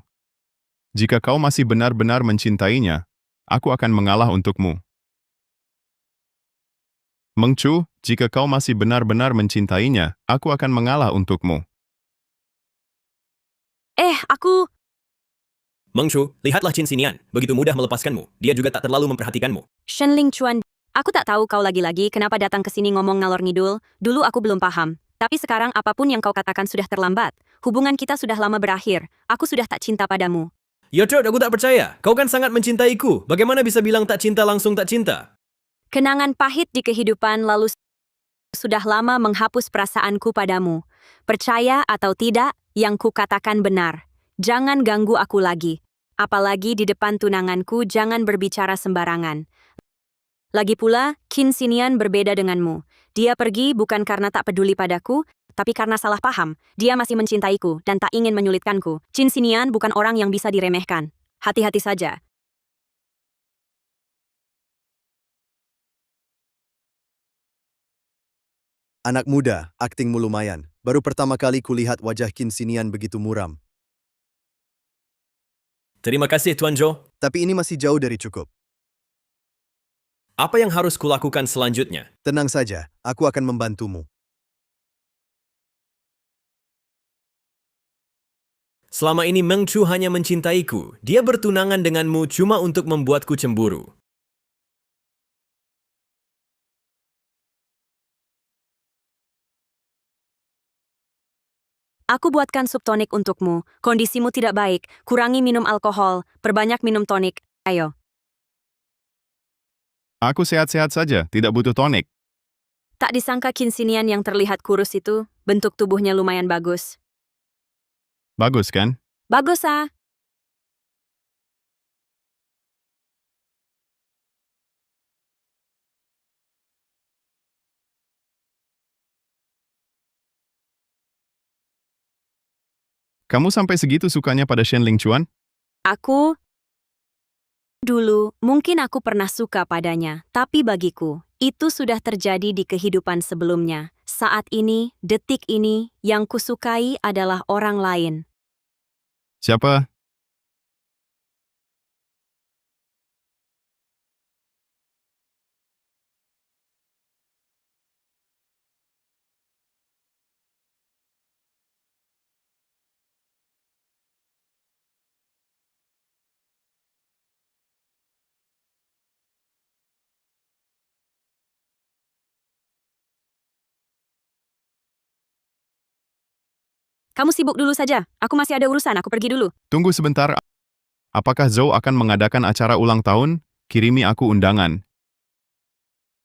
jika kau masih benar-benar mencintainya, aku akan mengalah untukmu. Meng Chu, jika kau masih benar-benar mencintainya, aku akan mengalah untukmu. Aku... Meng Chu, lihatlah Chin Sinian. Begitu mudah melepaskanmu. Dia juga tak terlalu memperhatikanmu. Shen Lingchuan, aku tak tahu kau lagi-lagi kenapa datang ke sini ngomong ngalor ngidul. Dulu aku belum paham. Tapi sekarang apapun yang kau katakan sudah terlambat. Hubungan kita sudah lama berakhir. Aku sudah tak cinta padamu. Ya Chod, aku tak percaya. Kau kan sangat mencintaiku. Bagaimana bisa bilang tak cinta langsung tak cinta? Kenangan pahit di kehidupan lalu sudah lama menghapus perasaanku padamu. Percaya atau tidak, yang kukatakan benar. Jangan ganggu aku lagi. Apalagi di depan tunanganku, jangan berbicara sembarangan. Lagi pula, Qin Sinian berbeda denganmu. Dia pergi bukan karena tak peduli padaku, tapi karena salah paham. Dia masih mencintaiku dan tak ingin menyulitkanku. Qin Sinian bukan orang yang bisa diremehkan. Hati-hati saja. Anak muda, aktingmu lumayan. Baru pertama kali kulihat wajah Qin Sinian begitu muram. Terima kasih Tuan Zhou. Tapi ini masih jauh dari cukup. Apa yang harus kulakukan selanjutnya? Tenang saja, aku akan membantumu. Selama ini Meng Chu hanya mencintaiku. Dia bertunangan denganmu cuma untuk membuatku cemburu. Aku buatkan sup tonik untukmu. Kondisimu tidak baik. Kurangi minum alkohol. Perbanyak minum tonik. Ayo. Aku sehat-sehat saja, tidak butuh tonik. Tak disangka Qin Sinian yang terlihat kurus itu, bentuk tubuhnya lumayan bagus. Bagus kan? Bagus, ah. Kamu sampai segitu sukanya pada Shen Lingchuan? Aku... Dulu, mungkin aku pernah suka padanya, tapi bagiku, itu sudah terjadi di kehidupan sebelumnya. Saat ini, detik ini, yang kusukai adalah orang lain. Siapa? Kamu sibuk dulu saja, aku masih ada urusan, aku pergi dulu. Tunggu sebentar. Apakah Zhou akan mengadakan acara ulang tahun? Kirimi aku undangan.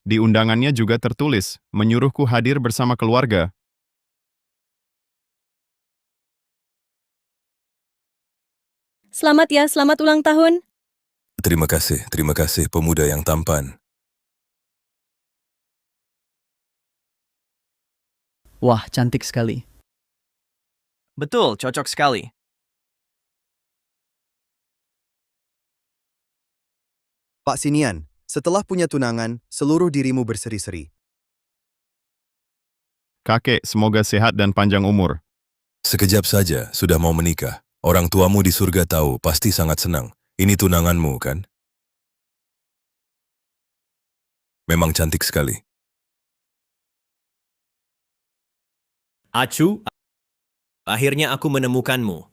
Di undangannya juga tertulis, menyuruhku hadir bersama keluarga. Selamat ya, selamat ulang tahun. Terima kasih pemuda yang tampan. Wah, cantik sekali. Betul, cocok sekali. Pak Sinian, setelah punya tunangan, seluruh dirimu berseri-seri. Kakek, semoga sehat dan panjang umur. Sekejap saja, sudah mau menikah. Orang tuamu di surga tahu, pasti sangat senang. Ini tunanganmu, kan? Memang cantik sekali. Acu, akhirnya aku menemukanmu.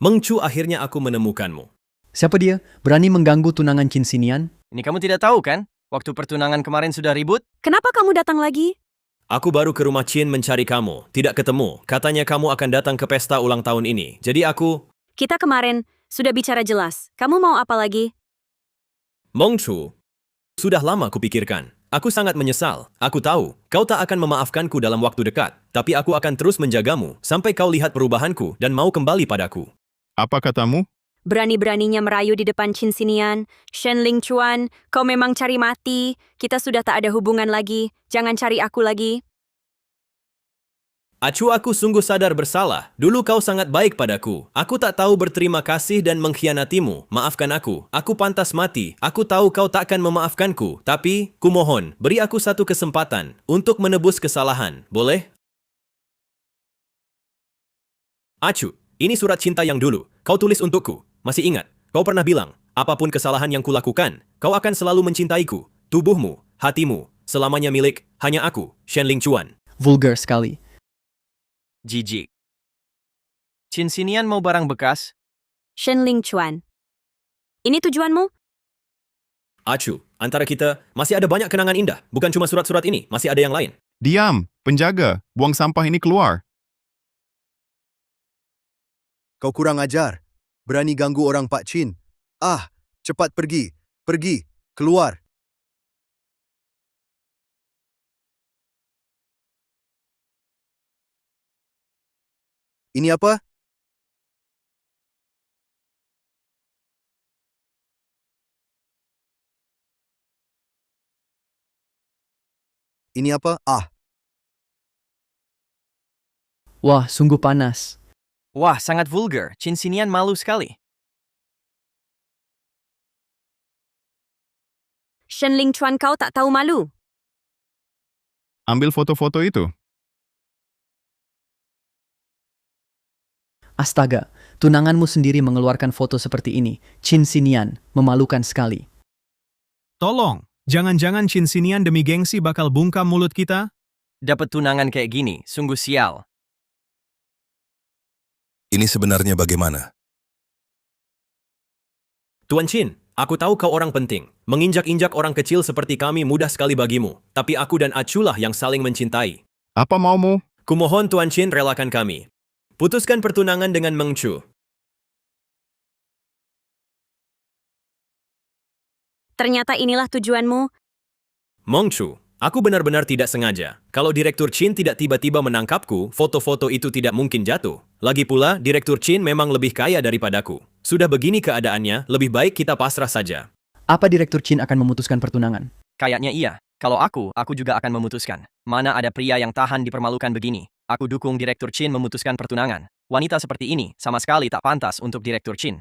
Meng Chu, akhirnya aku menemukanmu. Siapa dia? Berani mengganggu tunangan Qin Sinian? Ini kamu tidak tahu kan? Waktu pertunangan kemarin sudah ribut? Kenapa kamu datang lagi? Aku baru ke rumah Qin mencari kamu. Tidak ketemu. Katanya kamu akan datang ke pesta ulang tahun ini. Jadi aku... Kita kemarin sudah bicara jelas. Kamu mau apa lagi? Mengchu, sudah lama kupikirkan. Aku sangat menyesal. Aku tahu, kau tak akan memaafkanku dalam waktu dekat. Tapi aku akan terus menjagamu sampai kau lihat perubahanku dan mau kembali padaku. Apa katamu? Berani-beraninya merayu di depan Qin Xinian. Shen Lingchuan, kau memang cari mati. Kita sudah tak ada hubungan lagi. Jangan cari aku lagi. Acu, aku sungguh sadar bersalah. Dulu kau sangat baik padaku. Aku tak tahu berterima kasih dan mengkhianatimu. Maafkan aku. Aku pantas mati. Aku tahu kau takkan memaafkanku. Tapi, kumohon, beri aku satu kesempatan untuk menebus kesalahan. Boleh? Acu, ini surat cinta yang dulu. Kau tulis untukku. Masih ingat? Kau pernah bilang, apapun kesalahan yang kulakukan, kau akan selalu mencintaiku. Tubuhmu, hatimu, selamanya milik, hanya aku, Shen Lingchuan. Vulgar sekali. Jijik. Qin Xinian mau barang bekas? Shen Lingchuan. Ini tujuanmu? Acu, antara kita masih ada banyak kenangan indah. Bukan cuma surat-surat ini, masih ada yang lain. Diam, penjaga. Buang sampah ini keluar. Kau kurang ajar. Berani ganggu orang Pak Qin. Ah, cepat pergi. Pergi. Keluar. Ini apa? Ini apa? Ah, Wah, sungguh panas. Wah, sangat vulgar. Qin Xinian malu sekali. Shen Lingchuan, kau tak tahu malu. Ambil foto-foto itu. Astaga, tunanganmu sendiri mengeluarkan foto seperti ini. Qin Xinian, memalukan sekali. Tolong, jangan-jangan Qin Xinian demi gengsi bakal bungkam mulut kita? Dapat tunangan kayak gini, sungguh sial. Ini sebenarnya bagaimana? Tuan Qin, aku tahu kau orang penting. Menginjak-injak orang kecil seperti kami mudah sekali bagimu. Tapi aku dan Acu lah yang saling mencintai. Apa maumu? Kumohon Tuan Qin relakan kami. Putuskan pertunangan dengan Mengchu. Ternyata inilah tujuanmu. Mengchu, aku benar-benar tidak sengaja. Kalau Direktur Qin tidak tiba-tiba menangkapku, foto-foto itu tidak mungkin jatuh. Lagi pula, Direktur Qin memang lebih kaya daripadaku. Sudah begini keadaannya, lebih baik kita pasrah saja. Apa Direktur Qin akan memutuskan pertunangan? Kayaknya iya. Kalau aku juga akan memutuskan. Mana ada pria yang tahan dipermalukan begini. Aku dukung Direktur Qin memutuskan pertunangan. Wanita seperti ini sama sekali tak pantas untuk Direktur Qin.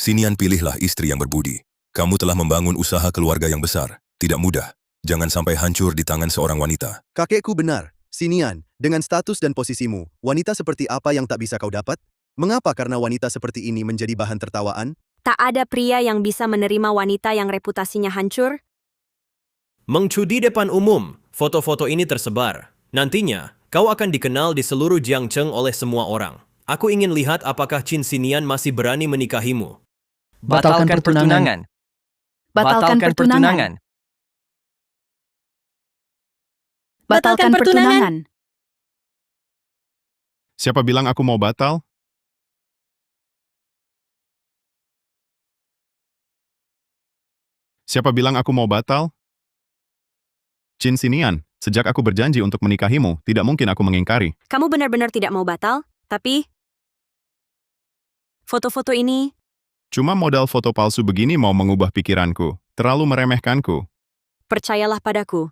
Xinian, pilihlah istri yang berbudi. Kamu telah membangun usaha keluarga yang besar. Tidak mudah. Jangan sampai hancur di tangan seorang wanita. kakekku benar. Xinian, dengan status dan posisimu, wanita seperti apa yang tak bisa kau dapat? Mengapa karena wanita seperti ini menjadi bahan tertawaan? Tak ada pria yang bisa menerima wanita yang reputasinya hancur. Mengchu, di depan umum, foto-foto ini tersebar. Nantinya, kau akan dikenal di seluruh Jiangcheng oleh semua orang. Aku ingin lihat apakah Qin Xinian masih berani menikahimu. Batalkan pertunangan. Batalkan pertunangan. Batalkan pertunangan. Siapa bilang aku mau batal? Siapa bilang aku mau batal? Qin Xinian, sejak aku berjanji untuk menikahimu, tidak mungkin aku mengingkari. Kamu benar-benar tidak mau batal, tapi foto-foto ini. Cuma modal foto palsu begini mau mengubah pikiranku. Terlalu meremehkanku. Percayalah padaku.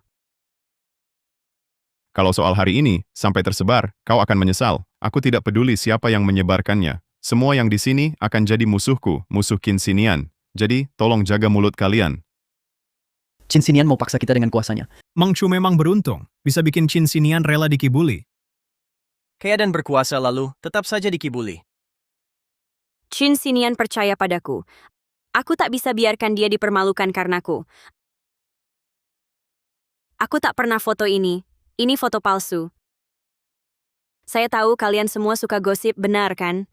Kalau soal hari ini, sampai tersebar, kau akan menyesal. Aku tidak peduli siapa yang menyebarkannya. Semua yang di sini akan jadi musuhku, musuh Qin Xinian. Jadi, tolong jaga mulut kalian. Qin Xinian mau paksa kita dengan kuasanya. Mengchu memang beruntung, bisa bikin Qin Xinian rela dikibuli. Kaya dan berkuasa lalu, tetap saja dikibuli. Qin Xinian percaya padaku. Aku tak bisa biarkan dia dipermalukan karenaku. Aku tak pernah foto ini. Ini foto palsu. Saya tahu kalian semua suka gosip, benar kan?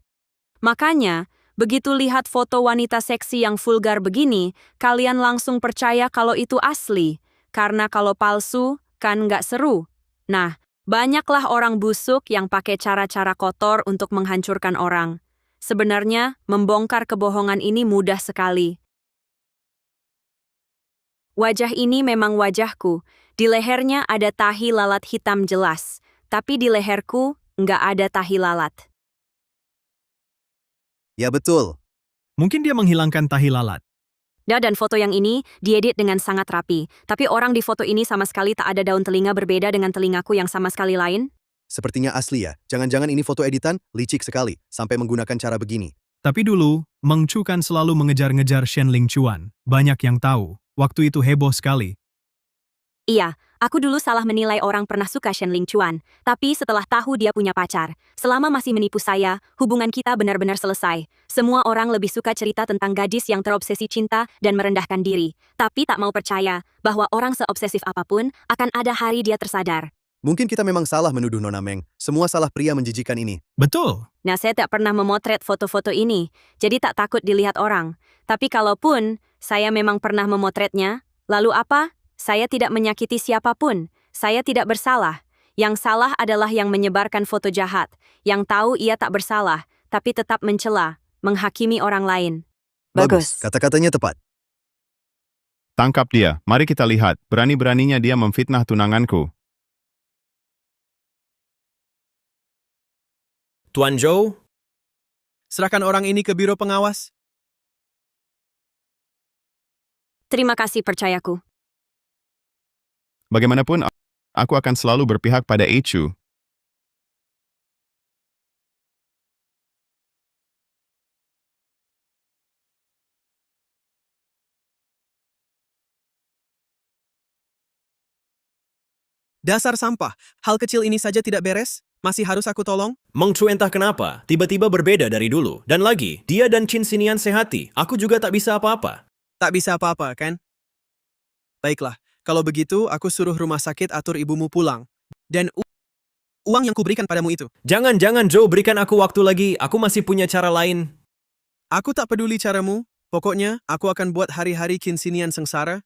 Makanya, begitu lihat foto wanita seksi yang vulgar begini, kalian langsung percaya kalau itu asli. Karena kalau palsu, kan nggak seru. Nah, banyaklah orang busuk yang pakai cara-cara kotor untuk menghancurkan orang. Sebenarnya, membongkar kebohongan ini mudah sekali. Wajah ini memang wajahku. Di lehernya ada tahi lalat hitam jelas. Tapi di leherku nggak ada tahi lalat. Ya betul. Mungkin dia menghilangkan tahi lalat. Dan foto yang ini diedit dengan sangat rapi. Tapi orang di foto ini sama sekali tak ada daun telinga berbeda dengan telingaku yang sama sekali lain. Sepertinya asli ya. Jangan-jangan ini foto editan, licik sekali, sampai menggunakan cara begini. Tapi dulu, Meng Chu kan selalu mengejar-ngejar Shen Lingchuan. Banyak yang tahu. Waktu itu heboh sekali. Iya, aku dulu salah menilai orang pernah suka Shen Lingchuan. Tapi setelah tahu dia punya pacar, selama masih menipu saya, hubungan kita benar-benar selesai. Semua orang lebih suka cerita tentang gadis yang terobsesi cinta dan merendahkan diri. Tapi tak mau percaya bahwa orang seobsesif apapun akan ada hari dia tersadar. Mungkin kita memang salah menuduh Nona Meng. Semua salah pria menjijikan ini. Betul. Nah, saya tak pernah memotret foto-foto ini, jadi tak takut dilihat orang. Tapi kalaupun saya memang pernah memotretnya, lalu apa? Saya tidak menyakiti siapapun. Saya tidak bersalah. Yang salah adalah yang menyebarkan foto jahat, yang tahu ia tak bersalah, tapi tetap mencela, menghakimi orang lain. Bagus. Kata-katanya tepat. Tangkap dia. Mari kita lihat. Berani-beraninya dia memfitnah tunanganku. Tuan Zhou, Serahkan orang ini ke biro pengawas. Terima kasih percayaku. Bagaimanapun, aku akan selalu berpihak pada Eichu. Dasar sampah, hal kecil ini saja tidak beres? Masih harus aku tolong? Meng Chu entah kenapa, tiba-tiba berbeda dari dulu. Dan lagi, dia dan Qin Xinian sehati. Aku juga tak bisa apa-apa. Tak bisa apa-apa, kan? Baiklah, kalau begitu aku suruh rumah sakit atur ibumu pulang. Dan uang yang kuberikan padamu itu. Jangan Zhou, berikan aku waktu lagi. Aku masih punya cara lain. Aku tak peduli caramu. Pokoknya, aku akan buat hari-hari Qin Xinian sengsara.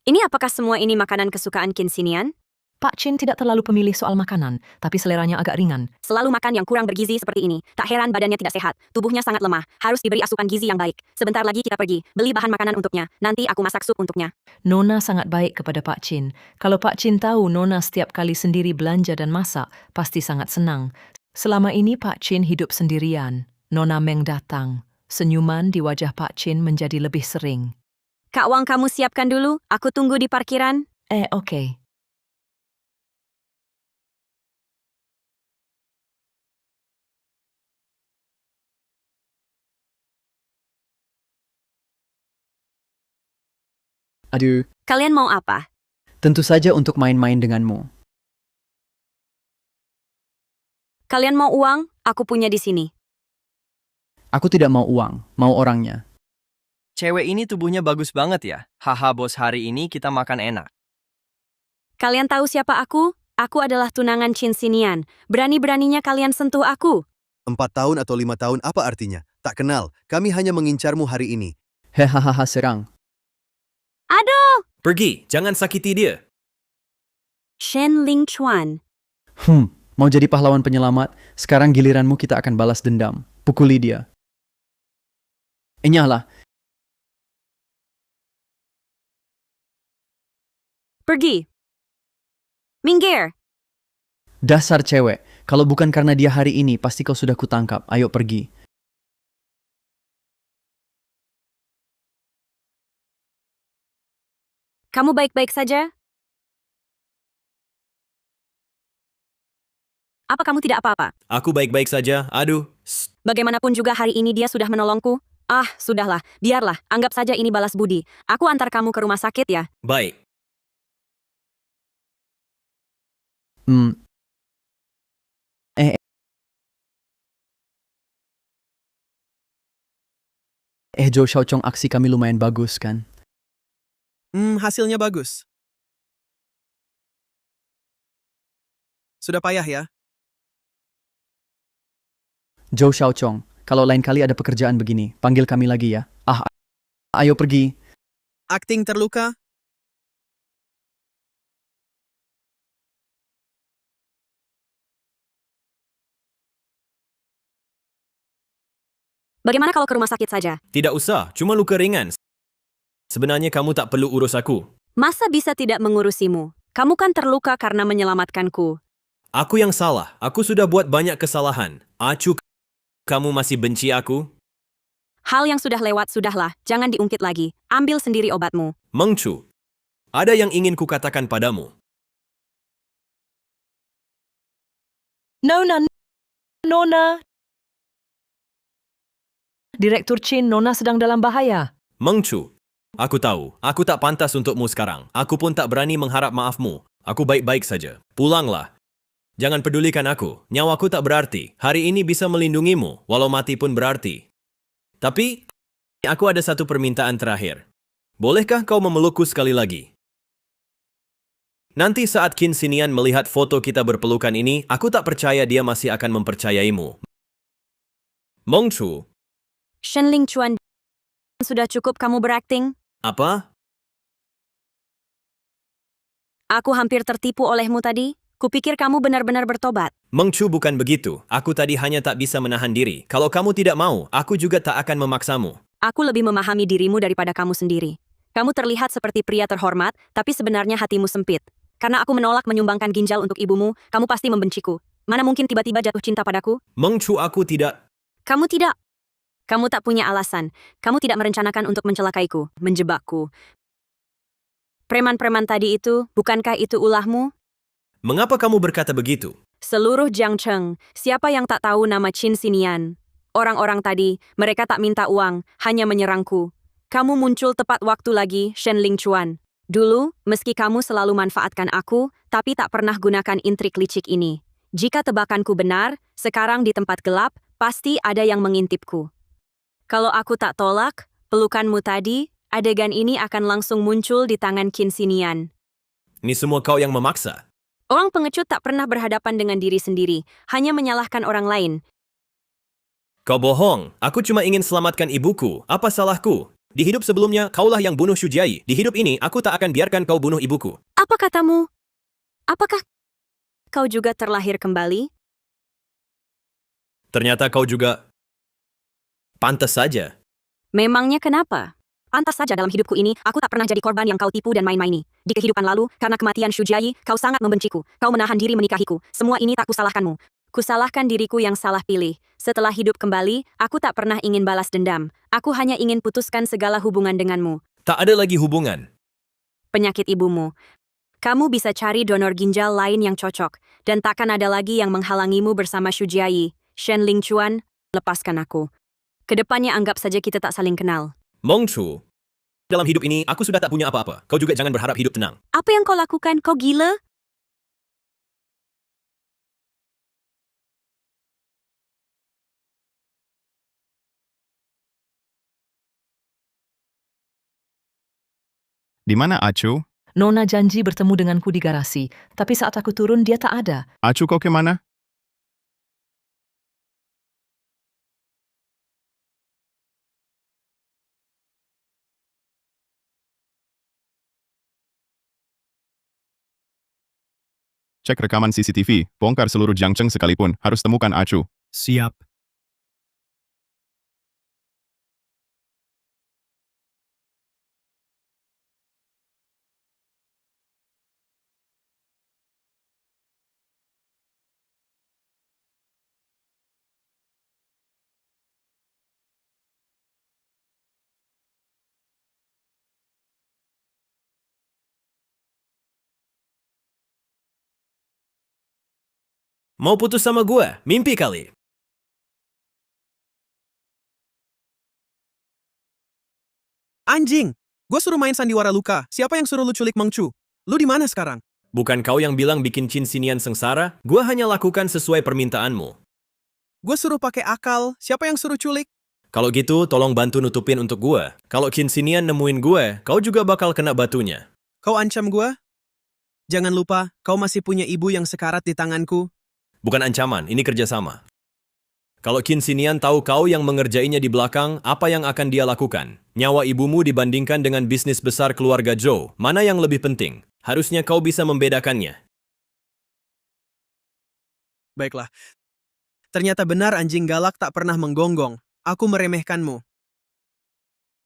Ini apakah semua ini makanan kesukaan Qin Xinian? Pak Qin tidak terlalu pemilih soal makanan, tapi seleranya agak ringan. Selalu makan yang kurang bergizi seperti ini. Tak heran badannya tidak sehat. Tubuhnya sangat lemah. Harus diberi asupan gizi yang baik. Sebentar lagi kita pergi. Beli bahan makanan untuknya. Nanti aku masak sup untuknya. Nona sangat baik kepada Pak Qin. Kalau Pak Qin tahu Nona setiap kali sendiri belanja dan masak, pasti sangat senang. Selama ini Pak Qin hidup sendirian. Nona Meng datang. Senyuman di wajah Pak Qin menjadi lebih sering. Kak Wang, kamu siapkan dulu. Aku tunggu di parkiran. Oke. Aduh, Kalian mau apa? tentu saja untuk main-main denganmu. Kalian mau uang? Aku punya di sini. Aku tidak mau uang, mau orangnya. Cewek ini tubuhnya bagus banget ya. Haha bos, hari ini kita makan enak. Kalian tahu siapa aku? Aku adalah tunangan Qin Xinian. Berani-beraninya kalian sentuh aku. 4 tahun atau 5 tahun apa artinya? Tak kenal, kami hanya mengincarmu hari ini. Hehaha serang. Aduh! Pergi, jangan sakiti dia. Shen Lingchuan. Mau jadi pahlawan penyelamat? Sekarang giliranmu, kita akan balas dendam. Pukuli dia. Nyala. Pergi. Minggir. Dasar cewek. Kalau bukan karena dia hari ini, pasti kau sudah kutangkap. Ayo pergi. Kamu baik-baik saja? Apa kamu tidak apa-apa? Aku baik-baik saja. Aduh. Bagaimanapun juga hari ini dia sudah menolongku. Ah, sudahlah. Biarlah. Anggap saja ini balas budi. Aku antar kamu ke rumah sakit ya. Baik. Zhou Xiaochong, aksi kami lumayan bagus kan? Hasilnya bagus. Sudah payah ya? Zhou Xiaochong, kalau lain kali ada pekerjaan begini, panggil kami lagi ya. Ayo pergi. Akting terluka? Bagaimana kalau ke rumah sakit saja? Tidak usah, cuma luka ringan. Sebenarnya kamu tak perlu urus aku. Masa bisa tidak mengurusimu? Kamu kan terluka karena menyelamatkanku. Aku yang salah. Aku sudah buat banyak kesalahan. Acu, kamu masih benci aku? Hal yang sudah lewat sudahlah, jangan diungkit lagi. Ambil sendiri obatmu. Meng Chu, ada yang ingin kukatakan padamu. Nona. Direktur Chin, Nona sedang dalam bahaya. Meng Chu, aku tahu, aku tak pantas untukmu sekarang. Aku pun tak berani mengharap maafmu. Aku baik-baik saja. Pulanglah. Jangan pedulikan aku. Nyawaku tak berarti. Hari ini bisa melindungimu, walau mati pun berarti. Tapi, aku ada satu permintaan terakhir. Bolehkah kau memelukku sekali lagi? Nanti saat Qin Xinian melihat foto kita berpelukan ini, aku tak percaya dia masih akan mempercayaimu. Meng Chu, Shenling Chuan, sudah cukup kamu berakting? apa? Aku hampir tertipu olehmu tadi. Kupikir kamu benar-benar bertobat. Meng Chu, bukan begitu. Aku tadi hanya tak bisa menahan diri. Kalau kamu tidak mau, aku juga tak akan memaksamu. Aku lebih memahami dirimu daripada kamu sendiri. Kamu terlihat seperti pria terhormat, tapi sebenarnya hatimu sempit. Karena aku menolak menyumbangkan ginjal untuk ibumu, kamu pasti membenciku. Mana mungkin tiba-tiba jatuh cinta padaku? Meng Chu, aku tidak. Kamu tidak. Kamu tak punya alasan. Kamu tidak merencanakan untuk mencelakaiku, menjebakku. Preman-preman tadi itu, bukankah itu ulahmu? Mengapa kamu berkata begitu? Seluruh Jiangcheng, siapa yang tak tahu nama Qin Xinian? Orang-orang tadi, mereka tak minta uang, hanya menyerangku. Kamu muncul tepat waktu lagi, Shenling Chuan. Dulu, meski kamu selalu manfaatkan aku, tapi tak pernah gunakan intrik licik ini. Jika tebakanku benar, sekarang di tempat gelap, pasti ada yang mengintipku. Kalau aku tak tolak, pelukanmu tadi, adegan ini akan langsung muncul di tangan Qin Xinian. Ini semua kau yang memaksa. Orang pengecut tak pernah berhadapan dengan diri sendiri, hanya menyalahkan orang lain. Kau bohong. Aku cuma ingin selamatkan ibuku. Apa salahku? Di hidup sebelumnya, kaulah yang bunuh Xu Jiayi. Di hidup ini, aku tak akan biarkan kau bunuh ibuku. Apa katamu? Apakah kau juga terlahir kembali? Ternyata kau juga... pantas saja. Memangnya kenapa? Pantas saja dalam hidupku ini, aku tak pernah jadi korban yang kau tipu dan main-maini. Di kehidupan lalu, karena kematian Xu Jiayi, kau sangat membenciku. Kau menahan diri menikahiku. Semua ini tak kusalahkanmu. Kusalahkan diriku yang salah pilih. Setelah hidup kembali, aku tak pernah ingin balas dendam. Aku hanya ingin putuskan segala hubungan denganmu. Tak ada lagi hubungan. Penyakit ibumu. Kamu bisa cari donor ginjal lain yang cocok. Dan takkan ada lagi yang menghalangimu bersama Xu Jiayi. Shenling Chuan, lepaskan aku. Kedepannya anggap saja kita tak saling kenal. Meng Chu, dalam hidup ini, aku sudah tak punya apa-apa. Kau juga jangan berharap hidup tenang. Apa yang kau lakukan? Kau gila? Di mana Acu? Nona janji bertemu denganku di garasi, tapi saat aku turun dia tak ada. Acu, kau kemana? Cek rekaman CCTV, bongkar seluruh Jiangcheng sekalipun, harus temukan Acu. Siap. Mau putus sama gue? Mimpi kali. Anjing! Gue suruh main sandiwara luka. Siapa yang suruh lu culik Meng Chu? Lu di mana sekarang? Bukan kau yang bilang bikin Qin Xinian sengsara? Gue hanya lakukan sesuai permintaanmu. Gue suruh pakai akal. Siapa yang suruh culik? Kalau gitu, tolong bantu nutupin untuk gue. Kalau Qin Xinian nemuin gue, kau juga bakal kena batunya. Kau ancam gue? Jangan lupa, kau masih punya ibu yang sekarat di tanganku. Bukan ancaman, ini kerjasama. Kalau Qin Xinian tahu kau yang mengerjainya di belakang, apa yang akan dia lakukan? Nyawa ibumu dibandingkan dengan bisnis besar keluarga Zhou, mana yang lebih penting? Harusnya kau bisa membedakannya. Baiklah. Ternyata benar anjing galak tak pernah menggonggong. Aku meremehkanmu.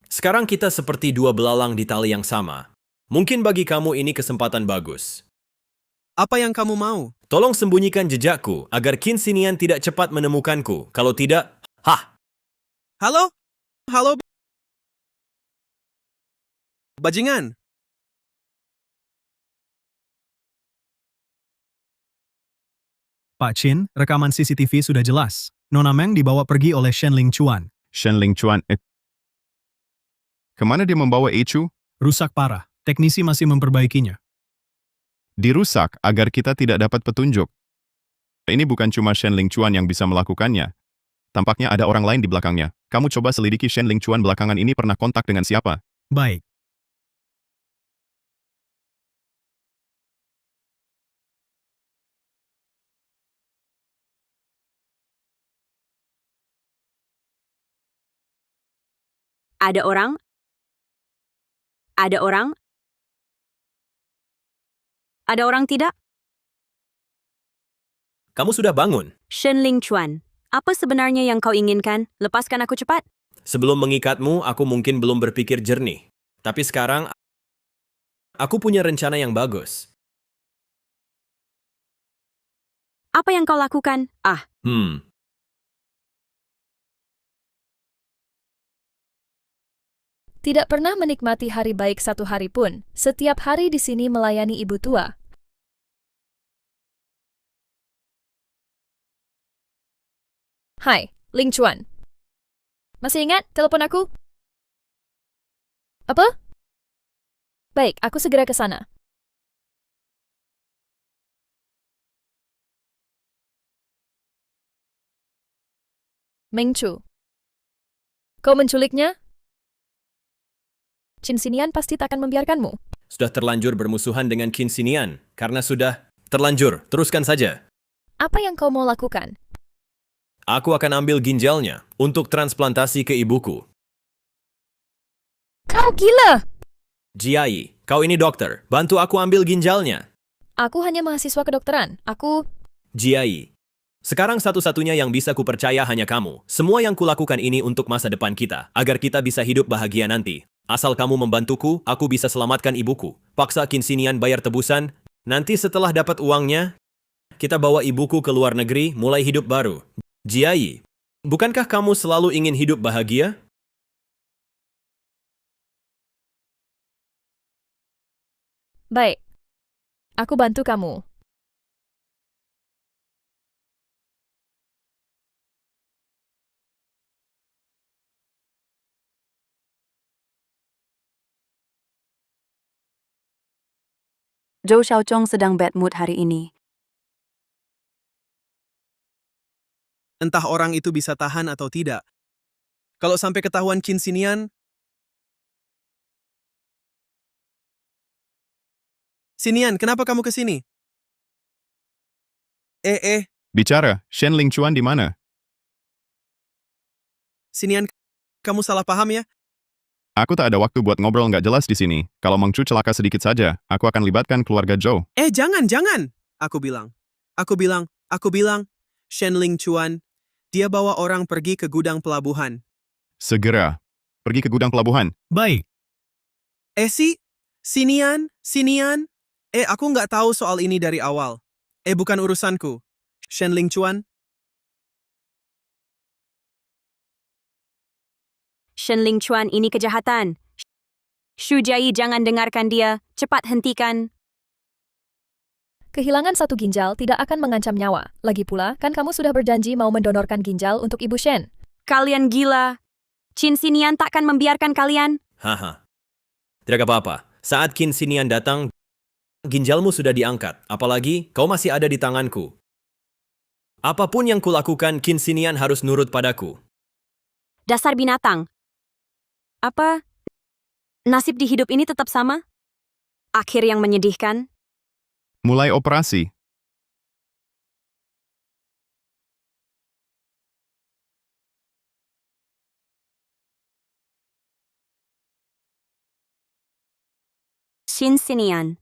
Sekarang kita seperti dua belalang di tali yang sama. Mungkin bagi kamu ini kesempatan bagus. Apa yang kamu mau? Tolong sembunyikan jejakku agar Qin Xinian tidak cepat menemukanku. Kalau tidak, Halo? Halo? Bajingan. Pak Qin, rekaman CCTV sudah jelas. Nona Meng dibawa pergi oleh Shen Lingchuan. Shen Lingchuan, kemana dia membawa Eichu? Rusak parah. Teknisi masih memperbaikinya. Dirusak agar kita tidak dapat petunjuk. Ini bukan cuma Shen Lingchuan yang bisa melakukannya. Tampaknya ada orang lain di belakangnya. Kamu coba selidiki Shen Lingchuan belakangan ini pernah kontak dengan siapa? Baik. Ada orang? Ada orang? Ada orang tidak? kamu sudah bangun. Shen Lingchuan, apa sebenarnya yang kau inginkan? Lepaskan aku cepat. Sebelum mengikatmu, aku mungkin belum berpikir jernih. Tapi sekarang, aku punya rencana yang bagus. Apa yang kau lakukan? Tidak pernah menikmati hari baik satu hari pun. Setiap hari di sini melayani ibu tua. Hai, Ling Chuan. Masih ingat telepon aku? Apa? Baik, aku segera ke sana. Meng Chu. Kau menculiknya? Qin Xinian pasti tak akan membiarkanmu. Sudah terlanjur bermusuhan dengan Qin Xinian. Karena sudah terlanjur, teruskan saja. Apa yang kau mau lakukan? Aku akan ambil ginjalnya untuk transplantasi ke ibuku. Kau gila! Jiai, kau ini dokter. Bantu aku ambil ginjalnya. Aku hanya mahasiswa kedokteran. Jiai, sekarang satu-satunya yang bisa kupercaya hanya kamu. Semua yang kulakukan ini untuk masa depan kita, agar kita bisa hidup bahagia nanti. Asal kamu membantuku, aku bisa selamatkan ibuku. Paksa Qin Xinian bayar tebusan. Nanti setelah dapat uangnya, kita bawa ibuku ke luar negeri, mulai hidup baru. Jiai, bukankah kamu selalu ingin hidup bahagia? Baik. Aku bantu kamu. Zhou Xiaozhong sedang bad mood hari ini. Entah orang itu bisa tahan atau tidak. Kalau sampai ketahuan Qin Xinian... Xinian, kenapa kamu ke sini? Bicara, Shen Lingchuan di mana? Xinian, kamu salah paham ya? Aku tak ada waktu buat ngobrol nggak jelas di sini. Kalau Meng Chu celaka sedikit saja, aku akan libatkan keluarga Zhou. Jangan! Aku bilang, Shen Lingchuan, dia bawa orang pergi ke gudang pelabuhan. Segera. Pergi ke gudang pelabuhan. Baik. Xinian. Aku nggak tahu soal ini dari awal. Bukan urusanku. Shen Lingchuan. Shen Lingchuan ini kejahatan. Shu Jiai, jangan dengarkan dia. Cepat hentikan. Kehilangan satu ginjal tidak akan mengancam nyawa. Lagi pula, kan kamu sudah berjanji mau mendonorkan ginjal untuk Ibu Shen. Kalian gila. Qin Xinian takkan membiarkan kalian. Tidak apa-apa. Saat Qin Xinian datang, ginjalmu sudah diangkat. Apalagi, kau masih ada di tanganku. Apapun yang kulakukan, Qin Xinian harus nurut padaku. Dasar binatang. Apa? Nasib di hidup ini tetap sama? Akhir yang menyedihkan? Mulai operasi. Qin Xinian.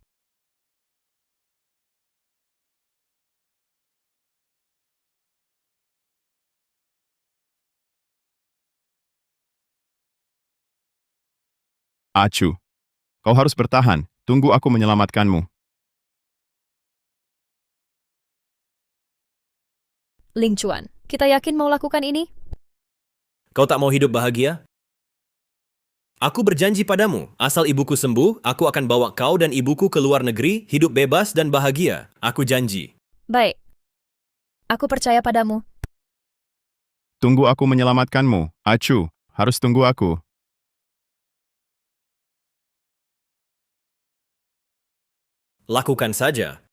Acu. Kau harus bertahan. Tunggu aku menyelamatkanmu. Ling Chuan, kita yakin mau lakukan ini? Kau tak mau hidup bahagia? Aku berjanji padamu, asal ibuku sembuh, aku akan bawa kau dan ibuku ke luar negeri, hidup bebas dan bahagia. Aku janji. Baik. Aku percaya padamu. Tunggu aku menyelamatkanmu. Acu, harus tunggu aku. Lakukan saja.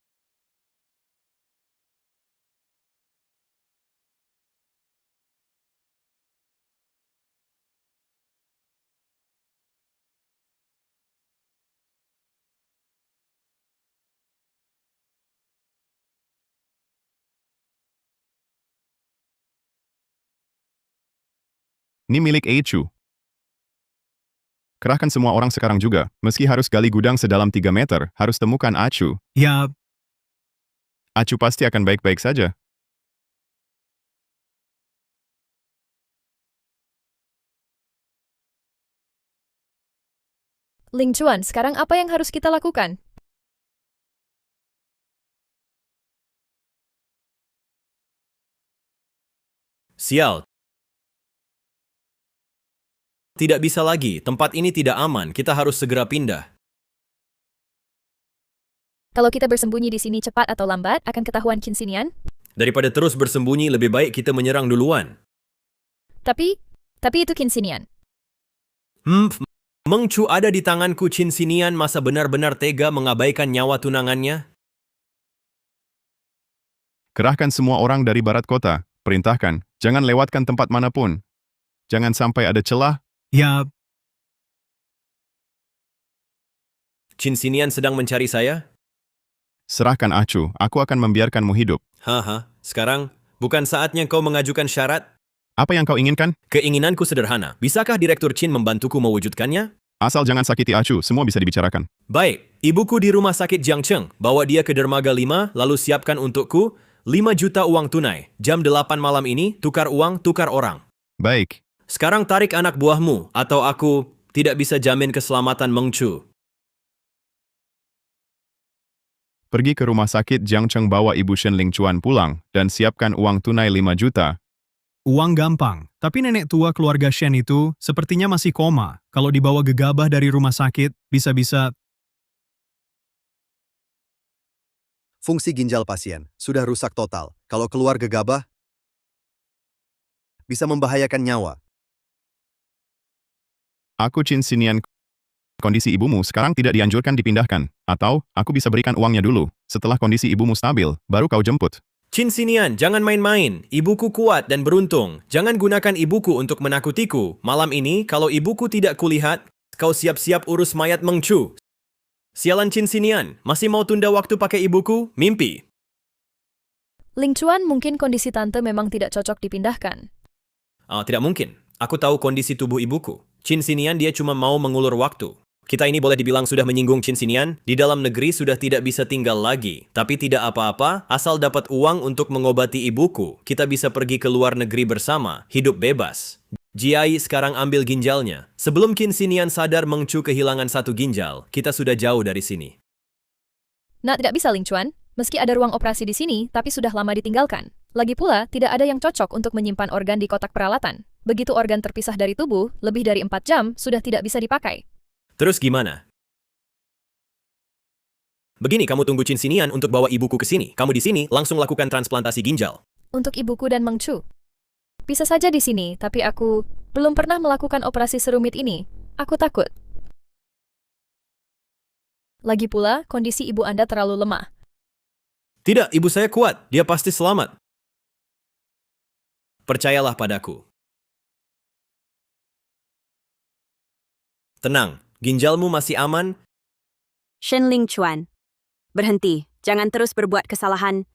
Ini milik Acu. Kerahkan semua orang sekarang juga. Meski harus gali gudang sedalam 3 meter, harus temukan Acu. Ya, Acu pasti akan baik-baik saja. Ling Chuan, sekarang apa yang harus kita lakukan? Sial. Tidak bisa lagi, tempat ini tidak aman, kita harus segera pindah. Kalau kita bersembunyi di sini cepat atau lambat, akan ketahuan Qin Xinian. Daripada terus bersembunyi, lebih baik kita menyerang duluan. Tapi itu Qin Xinian. Meng Chu ada di tanganku. Qin Xinian masa benar-benar tega mengabaikan nyawa tunangannya? Kerahkan semua orang dari barat kota. Perintahkan, jangan lewatkan tempat manapun. Jangan sampai ada celah. ya, Qin Xinian sedang mencari saya? Serahkan Acu, aku akan membiarkanmu hidup. Haha, sekarang bukan saatnya kau mengajukan syarat? Apa yang kau inginkan? Keinginanku sederhana. Bisakah Direktur Qin membantuku mewujudkannya? Asal jangan sakiti Acu, semua bisa dibicarakan. Baik, ibuku di rumah sakit Jiangcheng. Bawa dia ke dermaga 5, lalu siapkan untukku 5 juta uang tunai. Jam 8 malam ini, tukar uang, tukar orang. Baik. Sekarang tarik anak buahmu, atau aku tidak bisa jamin keselamatan Meng Chu. Pergi ke rumah sakit Jiangcheng, bawa Ibu Shen Ling Chuan pulang, dan siapkan uang tunai 5 juta. uang gampang. Tapi nenek tua keluarga Shen itu sepertinya masih koma. Kalau dibawa gegabah dari rumah sakit, bisa-bisa... Fungsi ginjal pasien sudah rusak total. Kalau keluar gegabah, bisa membahayakan nyawa. Aku Qin Xinian. Kondisi ibumu sekarang tidak dianjurkan dipindahkan. Atau, aku bisa berikan uangnya dulu. Setelah kondisi ibumu stabil, baru kau jemput. Qin Xinian, jangan main-main. Ibuku kuat dan beruntung. Jangan gunakan ibuku untuk menakutiku. Malam ini, kalau ibuku tidak kulihat, kau siap-siap urus mayat Meng Chu. Sialan Qin Xinian, masih mau tunda waktu pakai ibuku? Mimpi. Ling Chuan, mungkin kondisi tante memang tidak cocok dipindahkan. Tidak mungkin. Aku tahu kondisi tubuh ibuku. Qin Xinian dia cuma mau mengulur waktu. Kita ini boleh dibilang sudah menyinggung Qin Xinian. Di dalam negeri sudah tidak bisa tinggal lagi. Tapi tidak apa-apa, asal dapat uang untuk mengobati ibuku. Kita bisa pergi ke luar negeri bersama, hidup bebas. Jiai sekarang ambil ginjalnya. Sebelum Qin Xinian sadar Meng Chu kehilangan 1 ginjal, kita sudah jauh dari sini. Nah, tidak bisa Ling Chuan. Meski ada ruang operasi di sini, tapi sudah lama ditinggalkan. Lagi pula, tidak ada yang cocok untuk menyimpan organ di kotak peralatan. Begitu organ terpisah dari tubuh, lebih dari 4 jam sudah tidak bisa dipakai. Terus gimana? Begini, kamu tunggu Qin Xinian untuk bawa ibuku ke sini. Kamu di sini, langsung lakukan transplantasi ginjal. Untuk ibuku dan Meng Chu. Bisa saja di sini, tapi aku belum pernah melakukan operasi serumit ini. Aku takut. Lagi pula, kondisi ibu Anda terlalu lemah. Tidak, ibu saya kuat. Dia pasti selamat. Percayalah padaku. Tenang, ginjalmu masih aman. Shen Ling Chuan, berhenti. Jangan terus berbuat kesalahan.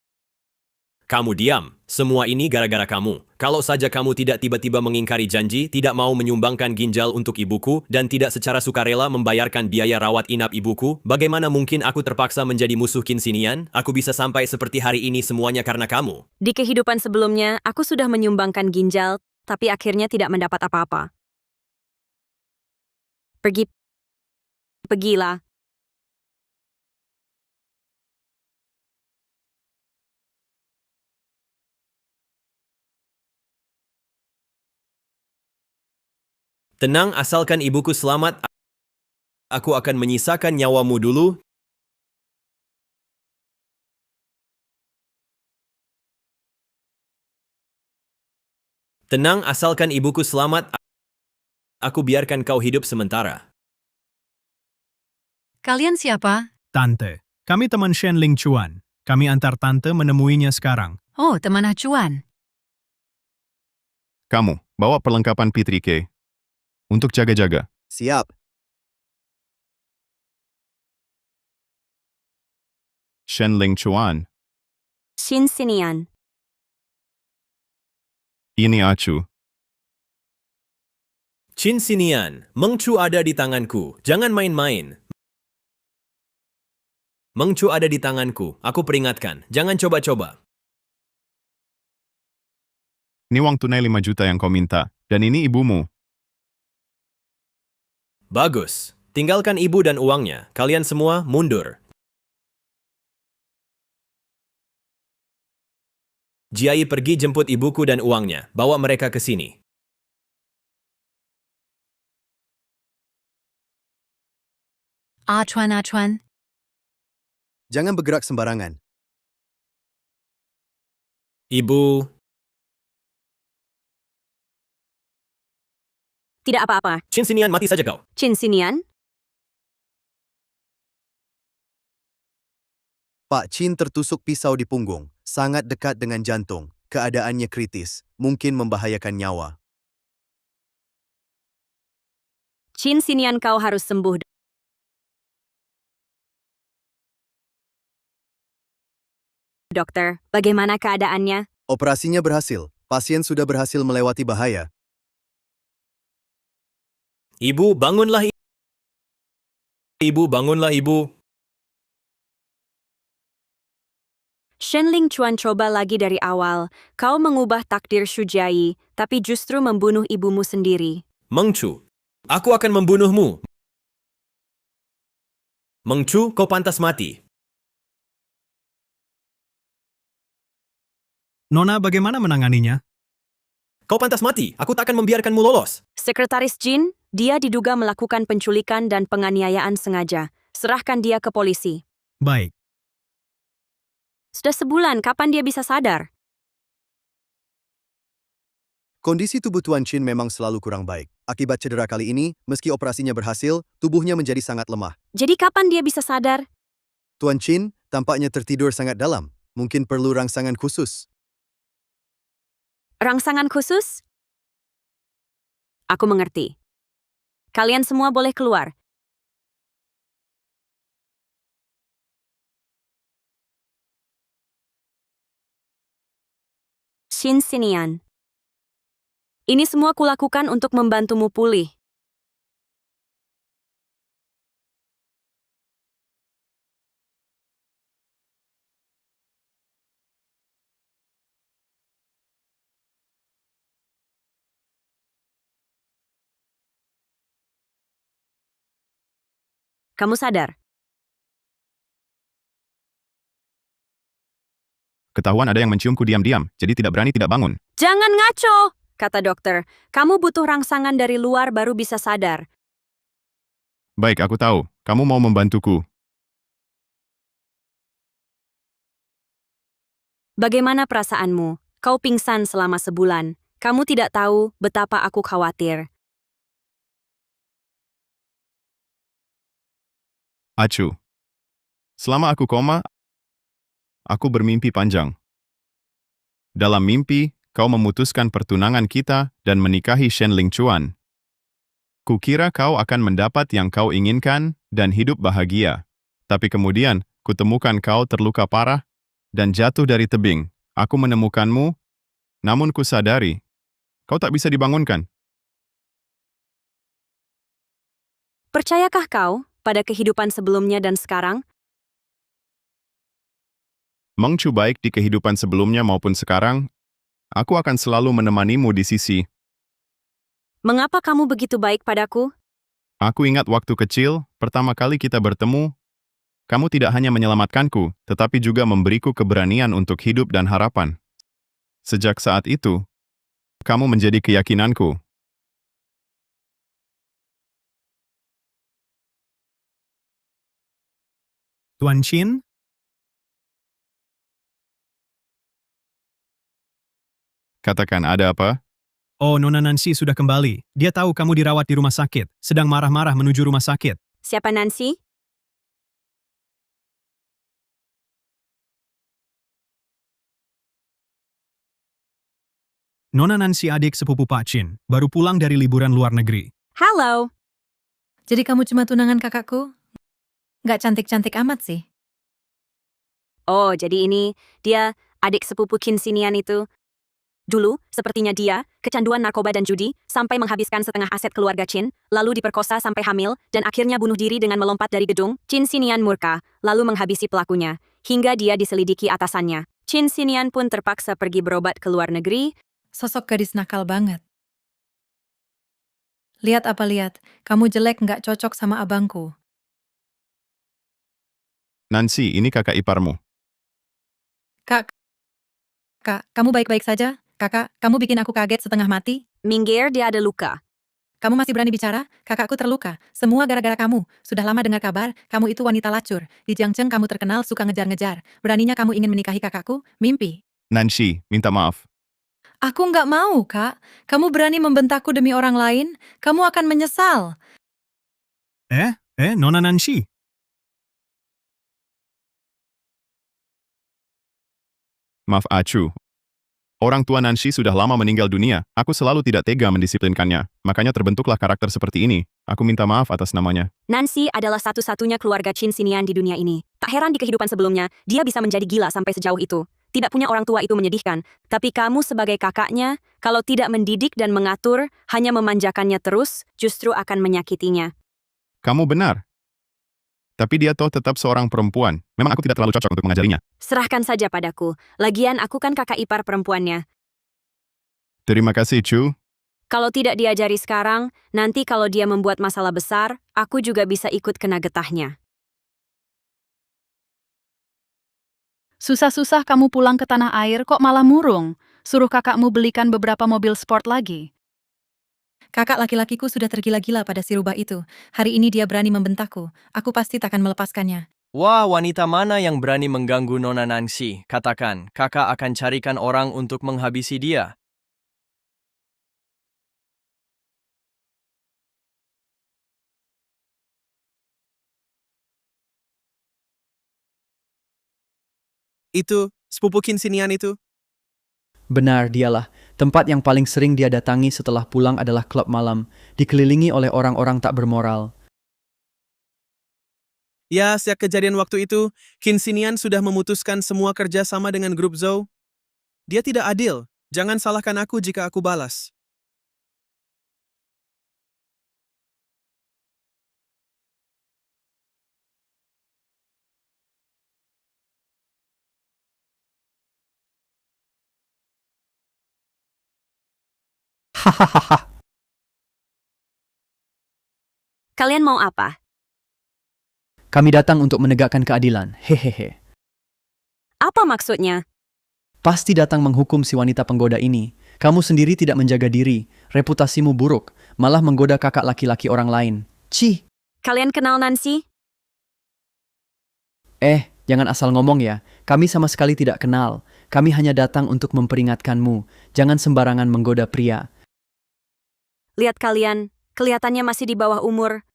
Kamu diam. Semua ini gara-gara kamu. Kalau saja kamu tidak tiba-tiba mengingkari janji, tidak mau menyumbangkan ginjal untuk ibuku, dan tidak secara sukarela membayarkan biaya rawat inap ibuku, bagaimana mungkin aku terpaksa menjadi musuh Qin Xinian? Aku bisa sampai seperti hari ini semuanya karena kamu. Di kehidupan sebelumnya, aku sudah menyumbangkan ginjal, tapi akhirnya tidak mendapat apa-apa. Pergi Pergilah. Tenang, asalkan ibuku selamat. Aku akan menyisakan nyawamu dulu. Tenang, asalkan ibuku selamat. Aku biarkan kau hidup sementara. Kalian siapa? Tante, kami teman Shen Ling Chuan. Kami antar tante menemuinya sekarang. Oh, teman Acuan. Kamu, bawa perlengkapan P3K. Untuk jaga-jaga. Siap. Shen Ling Chuan. Chin Sinian. Ini Acu. Chin Sinian, Meng Chu ada di tanganku. Jangan main-main. Meng Chu ada di tanganku. Aku peringatkan, jangan coba-coba. Ini uang tunai 5 juta yang kau minta. Dan ini ibumu. Bagus. Tinggalkan ibu dan uangnya. Kalian semua mundur. Jiai pergi jemput ibuku dan uangnya. Bawa mereka ke sini. Acuan. Jangan bergerak sembarangan. Ibu, Tidak apa-apa. Chin Sinian, mati saja kau. Chin Sinian? Pak Chin tertusuk pisau di punggung, sangat dekat dengan jantung. Keadaannya kritis, mungkin membahayakan nyawa. Chin Sinian, kau harus sembuh. Dokter, bagaimana keadaannya? Operasinya berhasil. Pasien sudah berhasil melewati bahaya. Ibu, bangunlah. Ibu, bangunlah ibu. Shen Ling Chuan, coba lagi dari awal. Kau mengubah takdir Shujai, tapi justru membunuh ibumu sendiri. Meng Chu, aku akan membunuhmu. Meng Chu, kau pantas mati. Nona, bagaimana menanganinya? Kau pantas mati. Aku tak akan membiarkanmu lolos. Sekretaris Jin, dia diduga melakukan penculikan dan penganiayaan sengaja. Serahkan dia ke polisi. Baik. Sudah sebulan, kapan dia bisa sadar? Kondisi tubuh Tuan Chin memang selalu kurang baik. Akibat cedera kali ini, meski operasinya berhasil, tubuhnya menjadi sangat lemah. Jadi kapan dia bisa sadar? Tuan Chin tampaknya tertidur sangat dalam. Mungkin perlu rangsangan khusus. Rangsangan khusus? Aku mengerti. Kalian semua boleh keluar. Shin Sinian. Ini semua kulakukan untuk membantumu pulih. Kamu sadar? Ketahuan ada yang menciumku diam-diam, jadi tidak berani tidak bangun. Jangan ngaco, kata dokter. Kamu butuh rangsangan dari luar baru bisa sadar. Baik, aku tahu. Kamu mau membantuku. Bagaimana perasaanmu? Kau pingsan selama sebulan. Kamu tidak tahu betapa aku khawatir. Acu. Selama aku koma, aku bermimpi panjang. Dalam mimpi, kau memutuskan pertunangan kita dan menikahi Shen Ling Chuan. Kukira kau akan mendapat yang kau inginkan dan hidup bahagia. Tapi kemudian, kutemukan kau terluka parah dan jatuh dari tebing. Aku menemukanmu, namun kusadari, kau tak bisa dibangunkan. Percayakah kau pada kehidupan sebelumnya dan sekarang? Meng Chu baik di kehidupan sebelumnya maupun sekarang, aku akan selalu menemanimu di sisi. Mengapa kamu begitu baik padaku? Aku ingat waktu kecil, pertama kali kita bertemu, kamu tidak hanya menyelamatkanku, tetapi juga memberiku keberanian untuk hidup dan harapan. Sejak saat itu, kamu menjadi keyakinanku. Tuan Chin? Katakan, ada apa? Oh, Nona Nancy sudah kembali. Dia tahu kamu dirawat di rumah sakit, sedang marah-marah menuju rumah sakit. Siapa Nancy? Nona Nancy adik sepupu Pak Chin, baru pulang dari liburan luar negeri. Halo. Jadi kamu cuma tunangan kakakku? Nggak cantik-cantik amat sih. Oh, jadi ini dia adik sepupu Qin Xinian itu. Dulu, sepertinya dia, kecanduan narkoba dan judi, sampai menghabiskan setengah aset keluarga Qin, lalu diperkosa sampai hamil, dan akhirnya bunuh diri dengan melompat dari gedung. Qin Xinian murka, lalu menghabisi pelakunya, hingga dia diselidiki atasannya. Qin Xinian pun terpaksa pergi berobat ke luar negeri. Sosok gadis nakal banget. Lihat apa lihat, kamu jelek nggak cocok sama abangku. Nancy, ini kakak iparmu. Kak, kamu baik-baik saja? Kakak, kamu bikin aku kaget setengah mati. Minggir, dia ada luka. Kamu masih berani bicara? Kakakku terluka. Semua gara-gara kamu. Sudah lama dengar kabar, kamu itu wanita lacur. Di Jiangcheng kamu terkenal suka ngejar-ngejar. Beraninya kamu ingin menikahi kakakku? Mimpi. Nancy, minta maaf. Aku nggak mau, Kak. Kamu berani membentakku demi orang lain? Kamu akan menyesal. Nona Nancy. Maaf Acu. Orang tua Nancy sudah lama meninggal dunia, aku selalu tidak tega mendisiplinkannya, makanya terbentuklah karakter seperti ini. Aku minta maaf atas namanya. Nancy adalah satu-satunya keluarga Qin Xinian di dunia ini. Tak heran di kehidupan sebelumnya, dia bisa menjadi gila sampai sejauh itu. Tidak punya orang tua itu menyedihkan, tapi kamu sebagai kakaknya, kalau tidak mendidik dan mengatur, hanya memanjakannya terus, justru akan menyakitinya. Kamu benar. Tapi dia toh tetap seorang perempuan. Memang aku tidak terlalu cocok untuk mengajarinya. Serahkan saja padaku. Lagian aku kan kakak ipar perempuannya. Terima kasih, Chu. Kalau tidak diajari sekarang, nanti kalau dia membuat masalah besar, aku juga bisa ikut kena getahnya. Susah-susah kamu pulang ke tanah air kok malah murung. Suruh kakakmu belikan beberapa mobil sport lagi. Kakak laki-lakiku sudah tergila-gila pada si rubah itu. Hari ini dia berani membentakku. Aku pasti takkan melepaskannya. Wah, wanita mana yang berani mengganggu Nona Nancy? Katakan, kakak akan carikan orang untuk menghabisi dia. Itu, sepupu Qin Xinian itu. Benar, dialah. Tempat yang paling sering dia datangi setelah pulang adalah klub malam, dikelilingi oleh orang-orang tak bermoral. Ya, sejak kejadian waktu itu, Qin Xinian sudah memutuskan semua kerja sama dengan grup Zhou. Dia tidak adil. Jangan salahkan aku jika aku balas. Hahaha. Kalian mau apa? Kami datang untuk menegakkan keadilan. Hehehe. Apa maksudnya? Pasti datang menghukum si wanita penggoda ini. Kamu sendiri tidak menjaga diri. Reputasimu buruk. Malah menggoda kakak laki-laki orang lain. Cih. Kalian kenal Nancy? Jangan asal ngomong ya. Kami sama sekali tidak kenal. Kami hanya datang untuk memperingatkanmu. Jangan sembarangan menggoda pria. Lihat kalian, kelihatannya masih di bawah umur.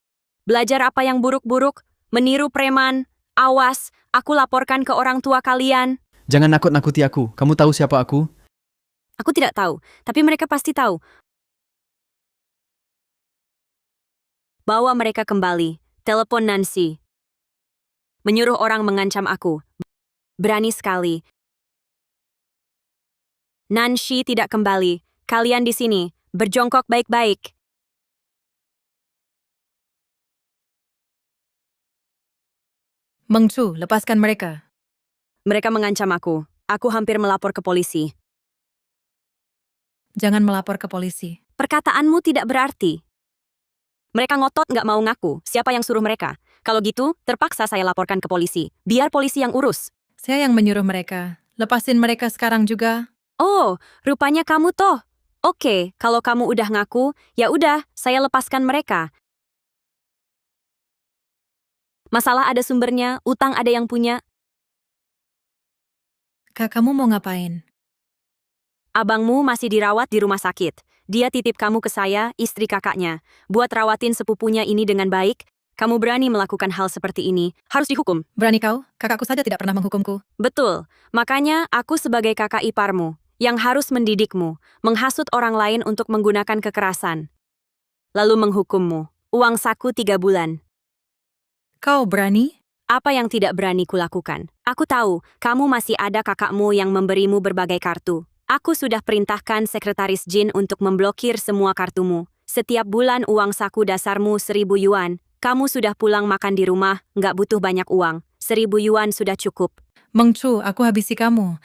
Belajar apa yang buruk-buruk, meniru preman. Awas, aku laporkan ke orang tua kalian. Jangan nakut-nakuti aku. Kamu tahu siapa aku? Aku tidak tahu, tapi mereka pasti tahu. Bawa mereka kembali. Telepon Nancy. Menyuruh orang mengancam aku. Berani sekali. Nancy tidak kembali. Kalian di sini. Berjongkok baik-baik. Meng Chu, lepaskan mereka. Mereka mengancam aku. Aku hampir melapor ke polisi. Jangan melapor ke polisi. Perkataanmu tidak berarti. Mereka ngotot nggak mau ngaku. Siapa yang suruh mereka? Kalau gitu, terpaksa saya laporkan ke polisi. Biar polisi yang urus. Saya yang menyuruh mereka. Lepasin mereka sekarang juga. Oh, rupanya kamu toh. Oke, kalau kamu udah ngaku, ya udah, saya lepaskan mereka. Masalah ada sumbernya, utang ada yang punya. Kak, kamu mau ngapain? Abangmu masih dirawat di rumah sakit. Dia titip kamu ke saya, istri kakaknya. Buat rawatin sepupunya ini dengan baik. Kamu berani melakukan hal seperti ini, harus dihukum. Berani kau? Kakakku saja tidak pernah menghukumku. Betul, makanya aku sebagai kakak iparmu, yang harus mendidikmu, menghasut orang lain untuk menggunakan kekerasan. Lalu menghukummu, uang saku 3 bulan. Kau berani? Apa yang tidak berani kulakukan? Aku tahu, kamu masih ada kakakmu yang memberimu berbagai kartu. Aku sudah perintahkan sekretaris Jin untuk memblokir semua kartumu. Setiap bulan uang saku dasarmu 1.000 yuan. Kamu sudah pulang makan di rumah, nggak butuh banyak uang. 1.000 yuan sudah cukup. Meng Chu, aku habisi kamu.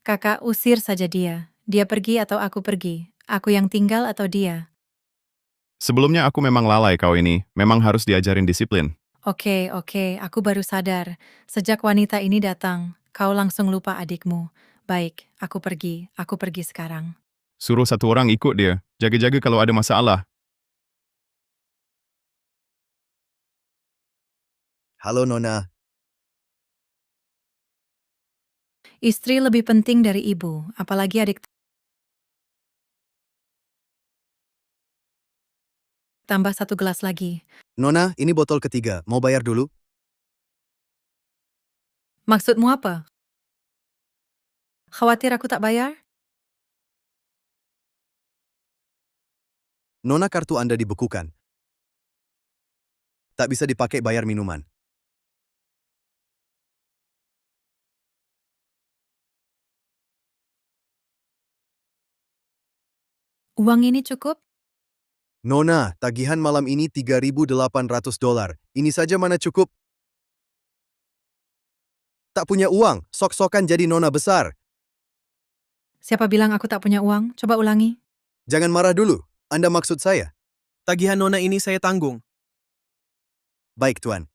Kakak, usir saja dia. Dia pergi atau aku pergi. Aku yang tinggal atau dia. Sebelumnya aku memang lalai kau ini. Memang harus diajarin disiplin. Oke, aku baru sadar. Sejak wanita ini datang, kau langsung lupa adikmu. Baik, aku pergi sekarang. Suruh satu orang ikut dia. Jaga-jaga kalau ada masalah. Halo Nona. Istri lebih penting dari ibu, apalagi adik. Tambah 1 gelas lagi. Nona, ini botol ketiga. Mau bayar dulu? Maksudmu apa? Khawatir aku tak bayar? Nona, kartu Anda dibekukan. Tak bisa dipakai bayar minuman. Uang ini cukup? Nona, tagihan malam ini $3.800. Ini saja mana cukup? Tak punya uang, sok-sokan jadi nona besar. Siapa bilang aku tak punya uang? Coba ulangi. Jangan marah dulu. Anda maksud saya? Tagihan nona ini saya tanggung. Baik, Tuan.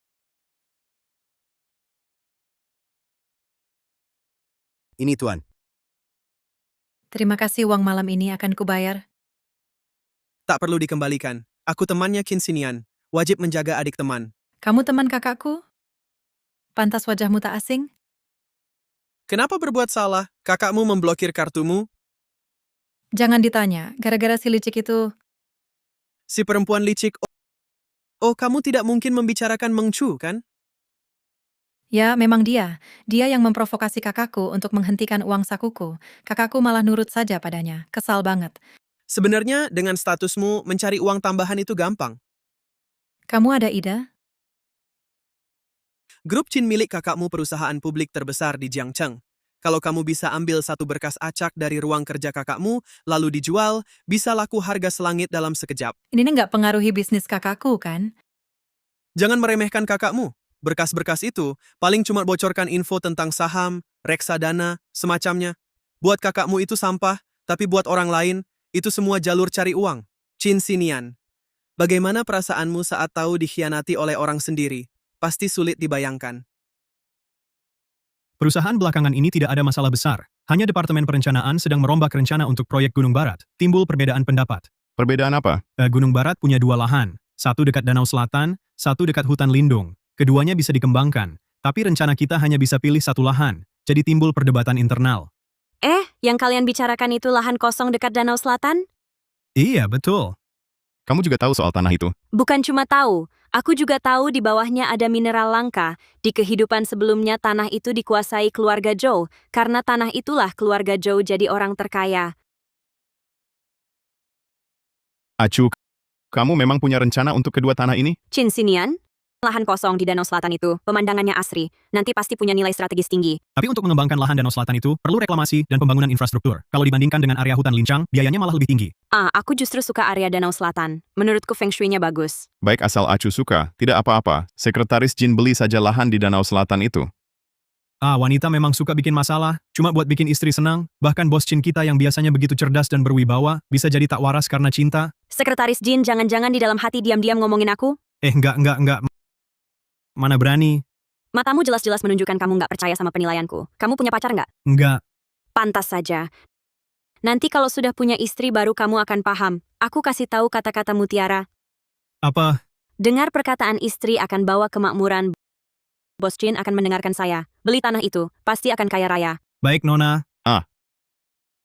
Ini, Tuan. Terima kasih, uang malam ini akan kubayar. Tak perlu dikembalikan. Aku temannya Qin Xinian. Wajib menjaga adik teman. Kamu teman kakakku? Pantas wajahmu tak asing? Kenapa berbuat salah? Kakakmu memblokir kartumu? Jangan ditanya, gara-gara si licik itu. Si perempuan licik. Oh, kamu tidak mungkin membicarakan Meng Chu, kan? Ya, memang dia. Dia yang memprovokasi kakakku untuk menghentikan uang sakuku. Kakakku malah nurut saja padanya. Kesal banget. Sebenarnya, dengan statusmu, mencari uang tambahan itu gampang. Kamu ada ide? Grup Qin milik kakakmu perusahaan publik terbesar di Jiangcheng. Kalau kamu bisa ambil satu berkas acak dari ruang kerja kakakmu, lalu dijual, bisa laku harga selangit dalam sekejap. Ini nggak pengaruhi bisnis kakakku, kan? Jangan meremehkan kakakmu. Berkas-berkas itu paling cuma bocorkan info tentang saham, reksadana, semacamnya. Buat kakakmu itu sampah, tapi buat orang lain, itu semua jalur cari uang. Qin Xinian, bagaimana perasaanmu saat tahu dikhianati oleh orang sendiri? Pasti sulit dibayangkan. Perusahaan belakangan ini tidak ada masalah besar. Hanya Departemen Perencanaan sedang merombak rencana untuk proyek Gunung Barat. Timbul perbedaan pendapat. Perbedaan apa? Gunung Barat punya 2 lahan. Satu dekat Danau Selatan, satu dekat hutan lindung. Keduanya bisa dikembangkan. Tapi rencana kita hanya bisa pilih satu lahan. Jadi timbul perdebatan internal. Yang kalian bicarakan itu lahan kosong dekat Danau Selatan? Iya, betul. Kamu juga tahu soal tanah itu? Bukan cuma tahu, aku juga tahu di bawahnya ada mineral langka. Di kehidupan sebelumnya tanah itu dikuasai keluarga Zhou, karena tanah itulah keluarga Zhou jadi orang terkaya. Acu, kamu memang punya rencana untuk kedua tanah ini? Qin Xinian, lahan kosong di Danau Selatan itu, pemandangannya asri, nanti pasti punya nilai strategis tinggi. Tapi untuk mengembangkan lahan Danau Selatan itu, perlu reklamasi dan pembangunan infrastruktur. Kalau dibandingkan dengan area hutan lincang, biayanya malah lebih tinggi. Aku justru suka area Danau Selatan. Menurutku feng shui-nya bagus. Baik, asal Acu suka, tidak apa-apa. Sekretaris Jin beli saja lahan di Danau Selatan itu. Wanita memang suka bikin masalah, cuma buat bikin istri senang, bahkan bos Chin kita yang biasanya begitu cerdas dan berwibawa, bisa jadi tak waras karena cinta. Sekretaris Jin, jangan-jangan di dalam hati diam-diam ngomongin aku? Enggak. Mana berani? Matamu jelas-jelas menunjukkan kamu nggak percaya sama penilaianku. Kamu punya pacar nggak? Enggak. Pantas saja. Nanti kalau sudah punya istri baru kamu akan paham. Aku kasih tahu kata-kata mutiara. Apa? Dengar perkataan istri akan bawa kemakmuran. Bos Jin akan mendengarkan saya. Beli tanah itu, pasti akan kaya raya. Baik, Nona.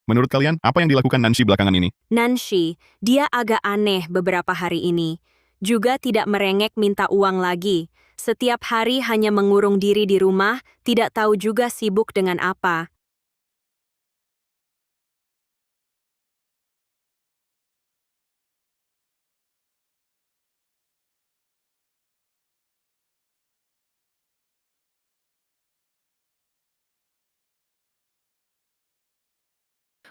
Menurut kalian, apa yang dilakukan Nancy belakangan ini? Nancy, dia agak aneh beberapa hari ini. Juga tidak merengek minta uang lagi. Setiap hari hanya mengurung diri di rumah, tidak tahu juga sibuk dengan apa.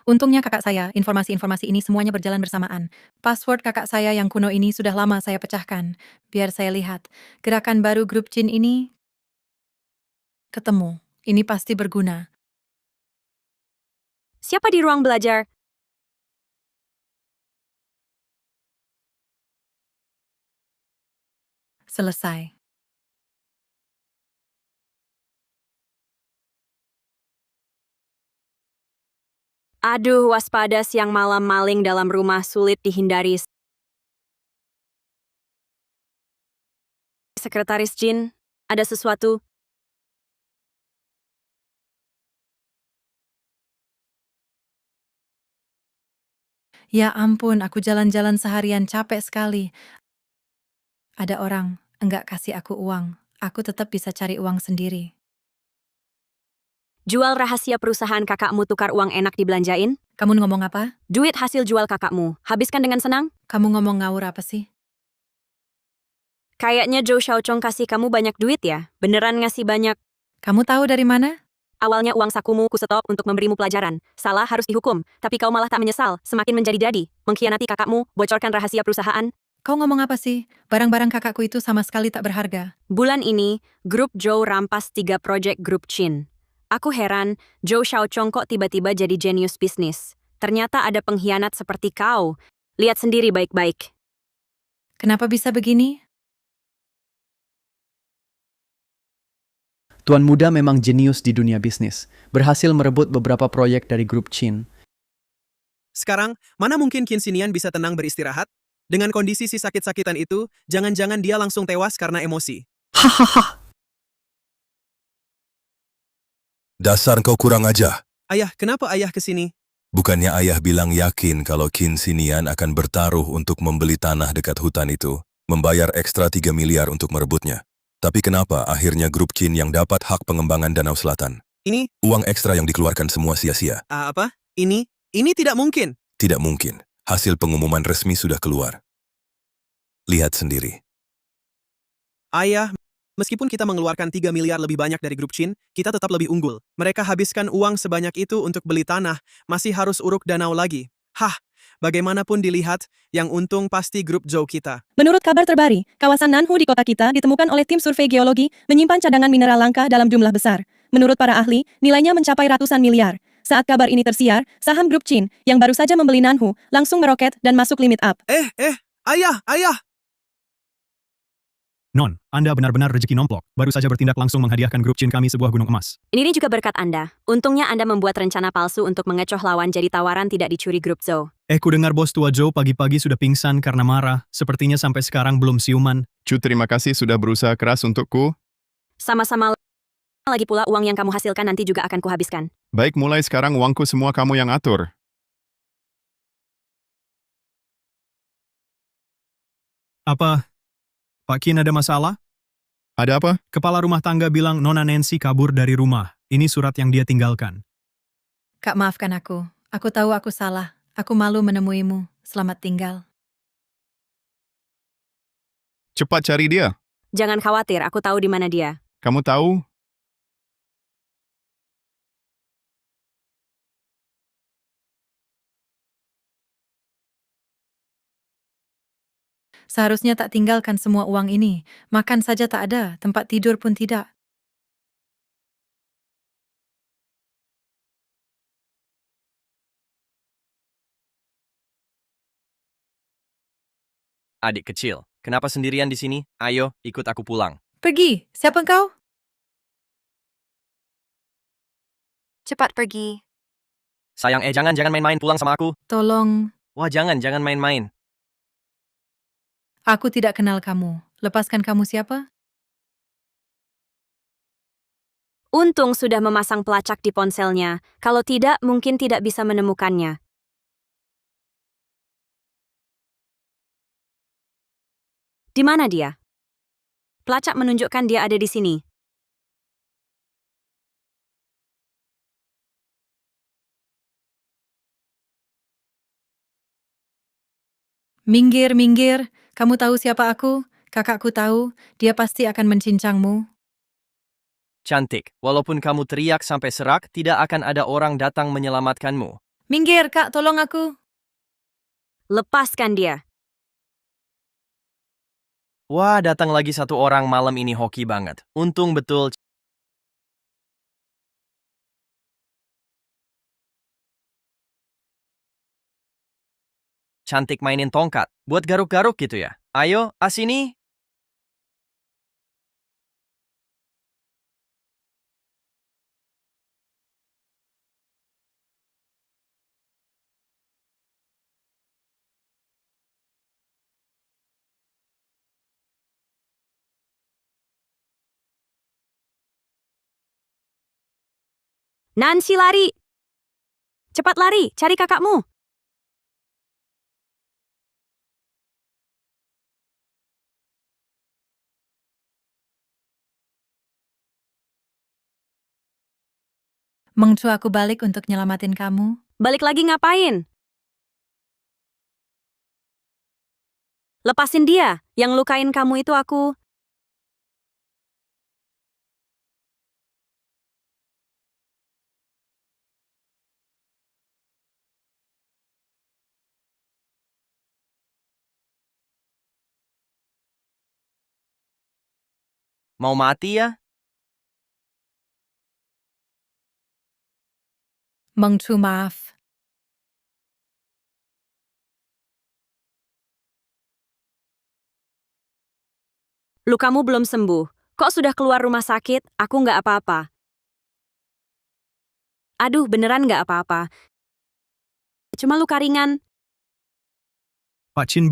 Untungnya kakak saya, informasi-informasi ini semuanya berjalan bersamaan. Password kakak saya yang kuno ini sudah lama saya pecahkan. Biar saya lihat. Gerakan baru grup Jin ini ketemu. Ini pasti berguna. Siapa di ruang belajar? Selesai. Aduh, waspada, siang malam maling dalam rumah sulit dihindari. Sekretaris Jin, ada sesuatu? Ya ampun, aku jalan-jalan seharian capek sekali. Ada orang enggak kasih aku uang. Aku tetap bisa cari uang sendiri. Jual rahasia perusahaan kakakmu tukar uang enak dibelanjain? Kamu ngomong apa? Duit hasil jual kakakmu. Habiskan dengan senang? Kamu ngomong ngawur apa sih? Kayaknya Zhou Xiaochong kasih kamu banyak duit ya? Beneran ngasih banyak? Kamu tahu dari mana? Awalnya uang sakumu ku stop untuk memberimu pelajaran. Salah harus dihukum. Tapi kau malah tak menyesal. Semakin menjadi-jadi. Mengkhianati kakakmu, bocorkan rahasia perusahaan. Kau ngomong apa sih? Barang-barang kakakku itu sama sekali tak berharga. Bulan ini, grup Zhou rampas 3 proyek grup Chin. Aku heran, Zhou Xiaochong kok tiba-tiba jadi jenius bisnis. Ternyata ada pengkhianat seperti kau. Lihat sendiri baik-baik. Kenapa bisa begini? Tuan muda memang jenius di dunia bisnis. Berhasil merebut beberapa proyek dari grup Chin. Sekarang, mana mungkin Qin Xinian bisa tenang beristirahat? Dengan kondisi si sakit-sakitan itu, jangan-jangan dia langsung tewas karena emosi. Hahaha. Dasar kau kurang ajar. Ayah, kenapa ayah kesini? Bukannya ayah bilang yakin kalau Qin Xinian akan bertaruh untuk membeli tanah dekat hutan itu, membayar ekstra 3 miliar untuk merebutnya. Tapi kenapa akhirnya grup Qin yang dapat hak pengembangan Danau Selatan? Ini? Uang ekstra yang dikeluarkan semua sia-sia. Apa? Ini tidak mungkin. Tidak mungkin. Hasil pengumuman resmi sudah keluar. Lihat sendiri. Ayah, meskipun kita mengeluarkan 3 miliar lebih banyak dari grup Chin, kita tetap lebih unggul. Mereka habiskan uang sebanyak itu untuk beli tanah, masih harus uruk danau lagi. Bagaimanapun dilihat, yang untung pasti grup Zhou kita. Menurut kabar terbaru, kawasan Nanhu di kota kita ditemukan oleh tim survei geologi menyimpan cadangan mineral langka dalam jumlah besar. Menurut para ahli, nilainya mencapai ratusan miliar. Saat kabar ini tersiar, saham grup Chin yang baru saja membeli Nanhu langsung meroket dan masuk limit up. Ayah! Non, Anda benar-benar rezeki nomplok. Baru saja bertindak langsung menghadiahkan grup Chin kami sebuah gunung emas. Ini juga berkat Anda. Untungnya Anda membuat rencana palsu untuk mengecoh lawan jadi tawaran tidak dicuri grup Zhou. Ku dengar bos tua Zhou pagi-pagi sudah pingsan karena marah. Sepertinya sampai sekarang belum siuman. Chu, terima kasih sudah berusaha keras untukku. Sama-sama. Lagi pula uang yang kamu hasilkan nanti juga akan kuhabiskan. Baik, mulai sekarang uangku semua kamu yang atur. Apa? Pak Qin ada masalah? Ada apa? Kepala rumah tangga bilang Nona Nancy kabur dari rumah. Ini surat yang dia tinggalkan. Kak, maafkan aku. Aku tahu aku salah. Aku malu menemuimu. Selamat tinggal. Cepat cari dia. Jangan khawatir, aku tahu di mana dia. Kamu tahu? Seharusnya tak tinggalkan semua uang ini. Makan saja tak ada, tempat tidur pun tidak. Adik kecil, kenapa sendirian di sini? Ayo, ikut aku pulang. Pergi, siapa engkau? Cepat pergi. Sayang, jangan main-main, pulang sama aku. Tolong, Wah, jangan main-main. aku tidak kenal kamu. Lepaskan kamu siapa? Untung sudah memasang pelacak di ponselnya. Kalau tidak, mungkin tidak bisa menemukannya. Di mana dia? Pelacak menunjukkan dia ada di sini. Minggir, minggir. Kamu tahu siapa aku? Kakakku tahu, dia pasti akan mencincangmu. Cantik, walaupun kamu teriak sampai serak, tidak akan ada orang datang menyelamatkanmu. Minggir, Kak, tolong aku. Lepaskan dia. Wah, datang lagi satu orang malam ini hoki banget. Untung betul. Cantik mainin tongkat, buat garuk-garuk gitu ya. Ayo, sini. Nancy, lari! Cepat lari, cari kakakmu. Mengcu aku balik untuk nyelamatin kamu. Balik lagi ngapain? Lepasin dia, yang lukain kamu itu aku. Mau mati ya? Mengcu, maaf. Lukamu belum sembuh. Kok sudah keluar rumah sakit? Aku nggak apa-apa. Aduh, beneran nggak apa-apa. Cuma luka ringan. Pak Chin,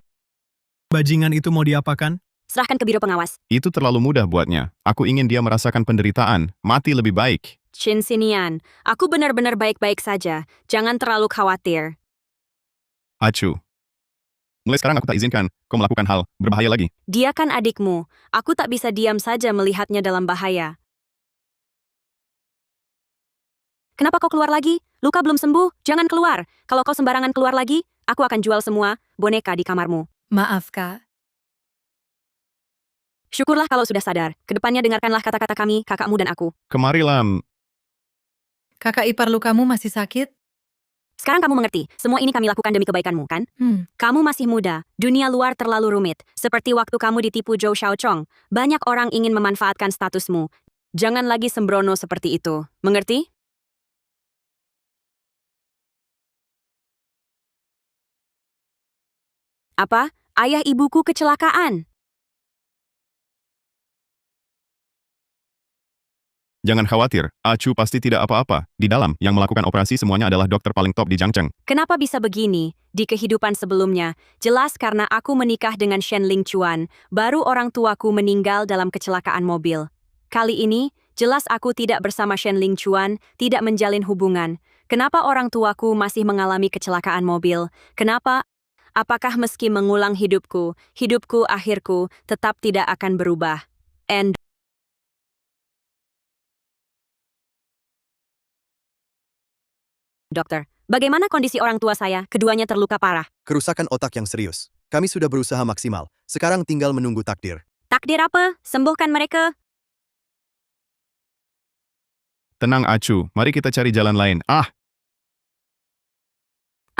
bajingan itu mau diapakan? Serahkan ke biro pengawas. Itu terlalu mudah buatnya. Aku ingin dia merasakan penderitaan. Mati lebih baik. Chin Sinian, aku benar-benar baik-baik saja. Jangan terlalu khawatir. Acu. Mulai sekarang aku tak izinkan kau melakukan hal berbahaya lagi. Dia kan adikmu. Aku tak bisa diam saja melihatnya dalam bahaya. Kenapa kau keluar lagi? Luka belum sembuh, jangan keluar. Kalau kau sembarangan keluar lagi, aku akan jual semua boneka di kamarmu. Maaf, Kak. Syukurlah kalau sudah sadar. Kedepannya dengarkanlah kata-kata kami, kakakmu dan aku. Kemarilah. Kakak ipar lukamu masih sakit? Sekarang kamu mengerti, semua ini kami lakukan demi kebaikanmu, kan? Kamu masih muda, dunia luar terlalu rumit. Seperti waktu kamu ditipu Zhou Xiaochong, banyak orang ingin memanfaatkan statusmu. Jangan lagi sembrono seperti itu, mengerti? Apa? Ayah ibuku kecelakaan. Jangan khawatir, Acu pasti tidak apa-apa. Di dalam, yang melakukan operasi semuanya adalah dokter paling top di Jiangcheng. Kenapa bisa begini? Di kehidupan sebelumnya, jelas karena aku menikah dengan Shen Ling Chuan, baru orang tuaku meninggal dalam kecelakaan mobil. Kali ini, jelas aku tidak bersama Shen Ling Chuan, tidak menjalin hubungan. Kenapa orang tuaku masih mengalami kecelakaan mobil? Kenapa? Apakah meski mengulang hidupku, akhirku, tetap tidak akan berubah? And Dokter, bagaimana kondisi orang tua saya? Keduanya terluka parah. Kerusakan otak yang serius. Kami sudah berusaha maksimal. Sekarang tinggal menunggu takdir. Takdir apa? Sembuhkan mereka. Tenang, Acu. Mari kita cari jalan lain.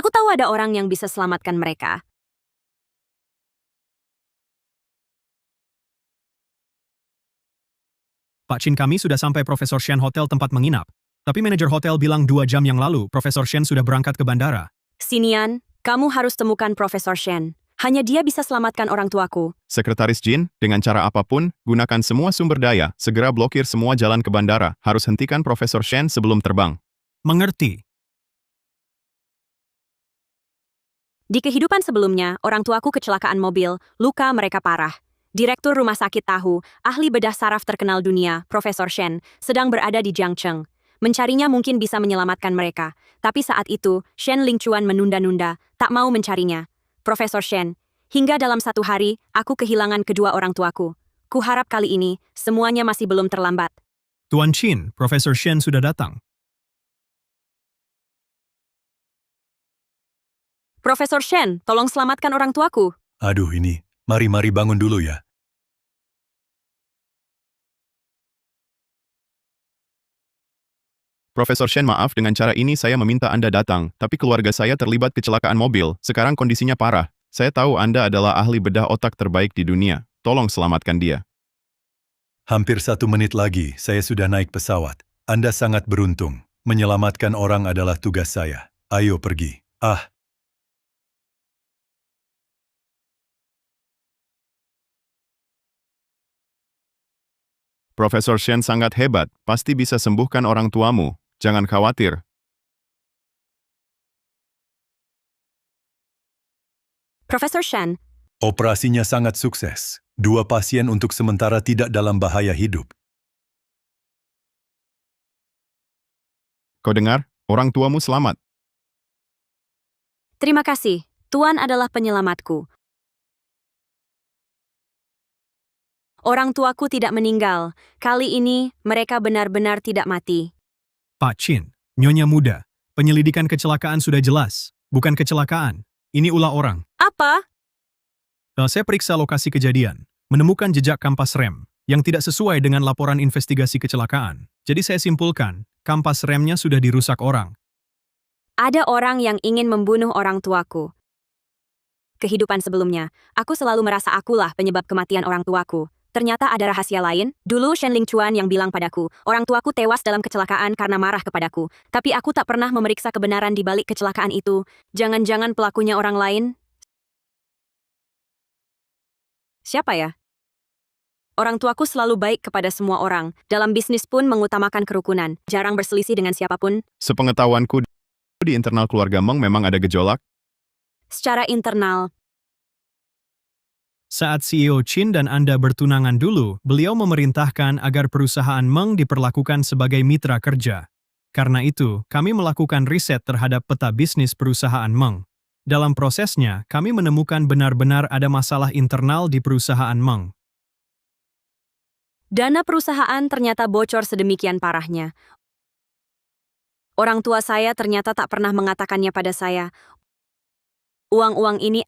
Aku tahu ada orang yang bisa selamatkan mereka. Pak Chin, kami sudah sampai Profesor Shen Hotel tempat menginap. Tapi manajer hotel bilang 2 jam yang lalu Profesor Shen sudah berangkat ke bandara. Sinian, kamu harus temukan Profesor Shen. Hanya dia bisa selamatkan orang tuaku. Sekretaris Jin, dengan cara apapun, gunakan semua sumber daya, segera blokir semua jalan ke bandara, harus hentikan Profesor Shen sebelum terbang. Mengerti. Di kehidupan sebelumnya, orang tuaku kecelakaan mobil, luka mereka parah. Direktur rumah sakit tahu, ahli bedah saraf terkenal dunia, Profesor Shen, sedang berada di Jiangcheng. Mencarinya mungkin bisa menyelamatkan mereka. Tapi saat itu, Shen Lingchuan menunda-nunda, tak mau mencarinya. Profesor Shen, hingga dalam 1 hari, aku kehilangan kedua orang tuaku. Kuharap kali ini, semuanya masih belum terlambat. Tuan Qin, Profesor Shen sudah datang. Profesor Shen, tolong selamatkan orang tuaku. Aduh ini, mari bangun dulu ya. Profesor Shen, maaf, dengan cara ini saya meminta Anda datang, tapi keluarga saya terlibat kecelakaan mobil, sekarang kondisinya parah. Saya tahu Anda adalah ahli bedah otak terbaik di dunia. Tolong selamatkan dia. Hampir 1 menit lagi, saya sudah naik pesawat. Anda sangat beruntung. Menyelamatkan orang adalah tugas saya. Ayo pergi. Profesor Shen sangat hebat, pasti bisa sembuhkan orang tuamu. Jangan khawatir. Profesor Shen, Operasinya sangat sukses. 2 pasien untuk sementara tidak dalam bahaya hidup. Kau dengar? Orang tuamu selamat. terima kasih. Tuan adalah penyelamatku. Orang tuaku tidak meninggal. Kali ini, mereka benar-benar tidak mati. Pak Qin, Nyonya muda, penyelidikan kecelakaan sudah jelas. Bukan kecelakaan, ini ulah orang. Apa? Saya periksa lokasi kejadian, menemukan jejak kampas rem, yang tidak sesuai dengan laporan investigasi kecelakaan. Jadi saya simpulkan, kampas remnya sudah dirusak orang. Ada orang yang ingin membunuh orang tuaku. Kehidupan sebelumnya, aku selalu merasa akulah penyebab kematian orang tuaku. Ternyata ada rahasia lain. Dulu Shen Lingchuan yang bilang padaku, orang tuaku tewas dalam kecelakaan karena marah kepadaku. Tapi aku tak pernah memeriksa kebenaran di balik kecelakaan itu. Jangan-jangan pelakunya orang lain? Siapa ya? Orang tuaku selalu baik kepada semua orang. Dalam bisnis pun mengutamakan kerukunan. Jarang berselisih dengan siapapun. Sepengetahuanku, di internal keluarga Meng memang ada gejolak. Secara internal, Saat CEO Qin dan Anda bertunangan dulu, beliau memerintahkan agar perusahaan Meng diperlakukan sebagai mitra kerja. Karena itu, kami melakukan riset terhadap peta bisnis perusahaan Meng. Dalam prosesnya, kami menemukan benar-benar ada masalah internal di perusahaan Meng. dana perusahaan ternyata bocor sedemikian parahnya. Orang tua saya ternyata tak pernah mengatakannya pada saya. Uang-uang ini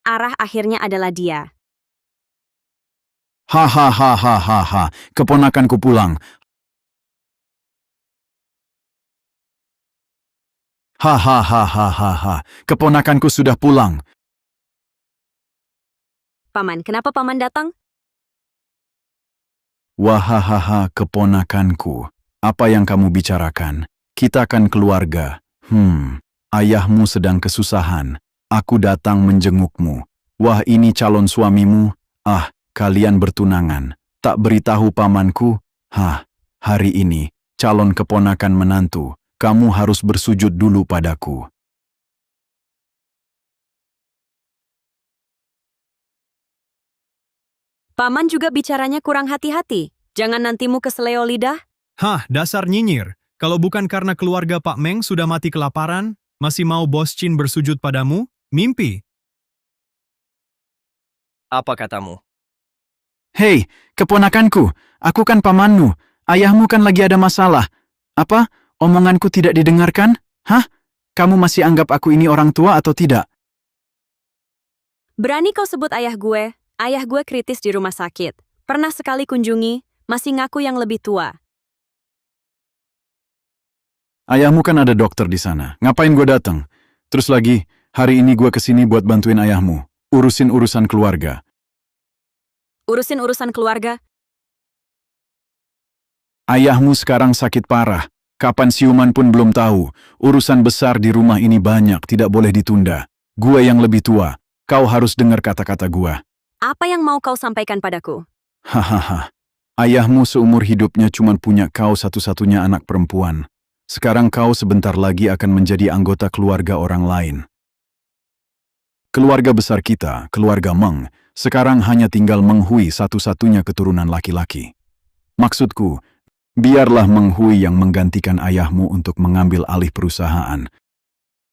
arah akhirnya adalah dia. Hahaha, keponakanku pulang. Hahaha, keponakanku sudah pulang. Paman, kenapa paman datang? Wahahaha, keponakanku. Apa yang kamu bicarakan? Kita kan keluarga. Ayahmu sedang kesusahan. Aku datang menjengukmu. Wah, ini calon suamimu. Kalian bertunangan. Tak beritahu pamanku. Hari ini, calon keponakan menantu. Kamu harus bersujud dulu padaku. Paman juga bicaranya kurang hati-hati. Jangan nantimu keseleo lidah. Dasar nyinyir. Kalau bukan karena keluarga Pak Meng sudah mati kelaparan, masih mau Bos Qin bersujud padamu? Mimpi. Apa katamu? Hei, keponakanku. Aku kan pamanmu. Ayahmu kan lagi ada masalah. Apa? Omonganku tidak didengarkan? Kamu masih anggap aku ini orang tua atau tidak? Berani kau sebut ayah gue? Ayah gue kritis di rumah sakit. Pernah sekali kunjungi, masih ngaku yang lebih tua. Ayahmu kan ada dokter di sana. Ngapain gue datang? Terus lagi, hari ini gue kesini buat bantuin ayahmu. Urusin urusan keluarga. Urusin urusan keluarga? Ayahmu sekarang sakit parah. Kapan siuman pun belum tahu. Urusan besar di rumah ini banyak, tidak boleh ditunda. Gue yang lebih tua. Kau harus dengar kata-kata gua. Apa yang mau kau sampaikan padaku? Hahaha. Ayahmu seumur hidupnya cuma punya kau satu-satunya anak perempuan. Sekarang kau sebentar lagi akan menjadi anggota keluarga orang lain. Keluarga besar kita, keluarga Meng, sekarang hanya tinggal Meng Hui satu-satunya keturunan laki-laki. Maksudku, biarlah Meng Hui yang menggantikan ayahmu untuk mengambil alih perusahaan.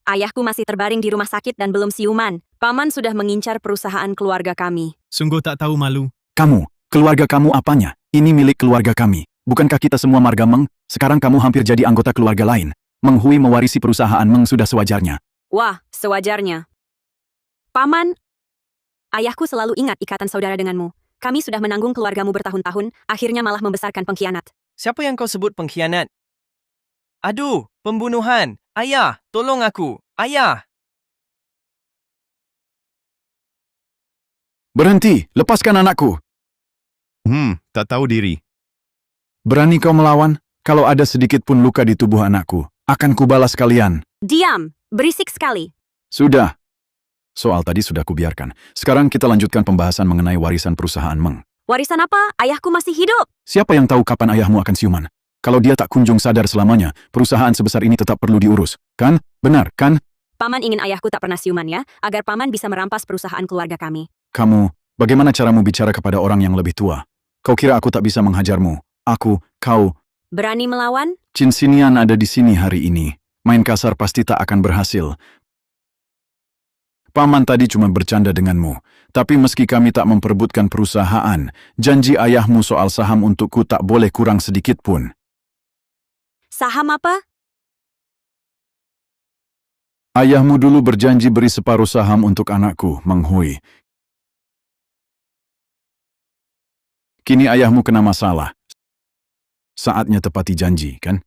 Ayahku masih terbaring di rumah sakit dan belum siuman. Paman sudah mengincar perusahaan keluarga kami. Sungguh tak tahu malu. Kamu, keluarga kamu apanya? Ini milik keluarga kami. Bukankah kita semua marga Meng? Sekarang kamu hampir jadi anggota keluarga lain. Meng Hui mewarisi perusahaan Meng sudah sewajarnya. Wah, sewajarnya. Paman, ayahku selalu ingat ikatan saudara denganmu. Kami sudah menanggung keluargamu bertahun-tahun, akhirnya malah membesarkan pengkhianat. Siapa yang kau sebut pengkhianat? Aduh, pembunuhan. Ayah, tolong aku. Ayah. Berhenti, lepaskan anakku. Tak tahu diri. Berani kau melawan? Kalau ada sedikit pun luka di tubuh anakku, akan kubalas kalian. Diam, berisik sekali. Sudah. Soal tadi sudah kubiarkan. Sekarang kita lanjutkan pembahasan mengenai warisan perusahaan Meng. Warisan apa? Ayahku masih hidup. Siapa yang tahu kapan ayahmu akan siuman? Kalau dia tak kunjung sadar selamanya, perusahaan sebesar ini tetap perlu diurus. Kan? Benar, kan? Paman ingin ayahku tak pernah siuman ya, agar paman bisa merampas perusahaan keluarga kami. Kamu, bagaimana caramu bicara kepada orang yang lebih tua? Kau kira aku tak bisa menghajarmu? Kau... Berani melawan? Chin Xinian ada di sini hari ini. Main kasar pasti tak akan berhasil. Paman tadi cuma bercanda denganmu. Tapi meski kami tak memperebutkan perusahaan, janji ayahmu soal saham untukku tak boleh kurang sedikit pun. Saham apa? Ayahmu dulu berjanji beri separuh saham untuk anakku, Meng Hui. Kini ayahmu kena masalah. Saatnya tepati janji, kan?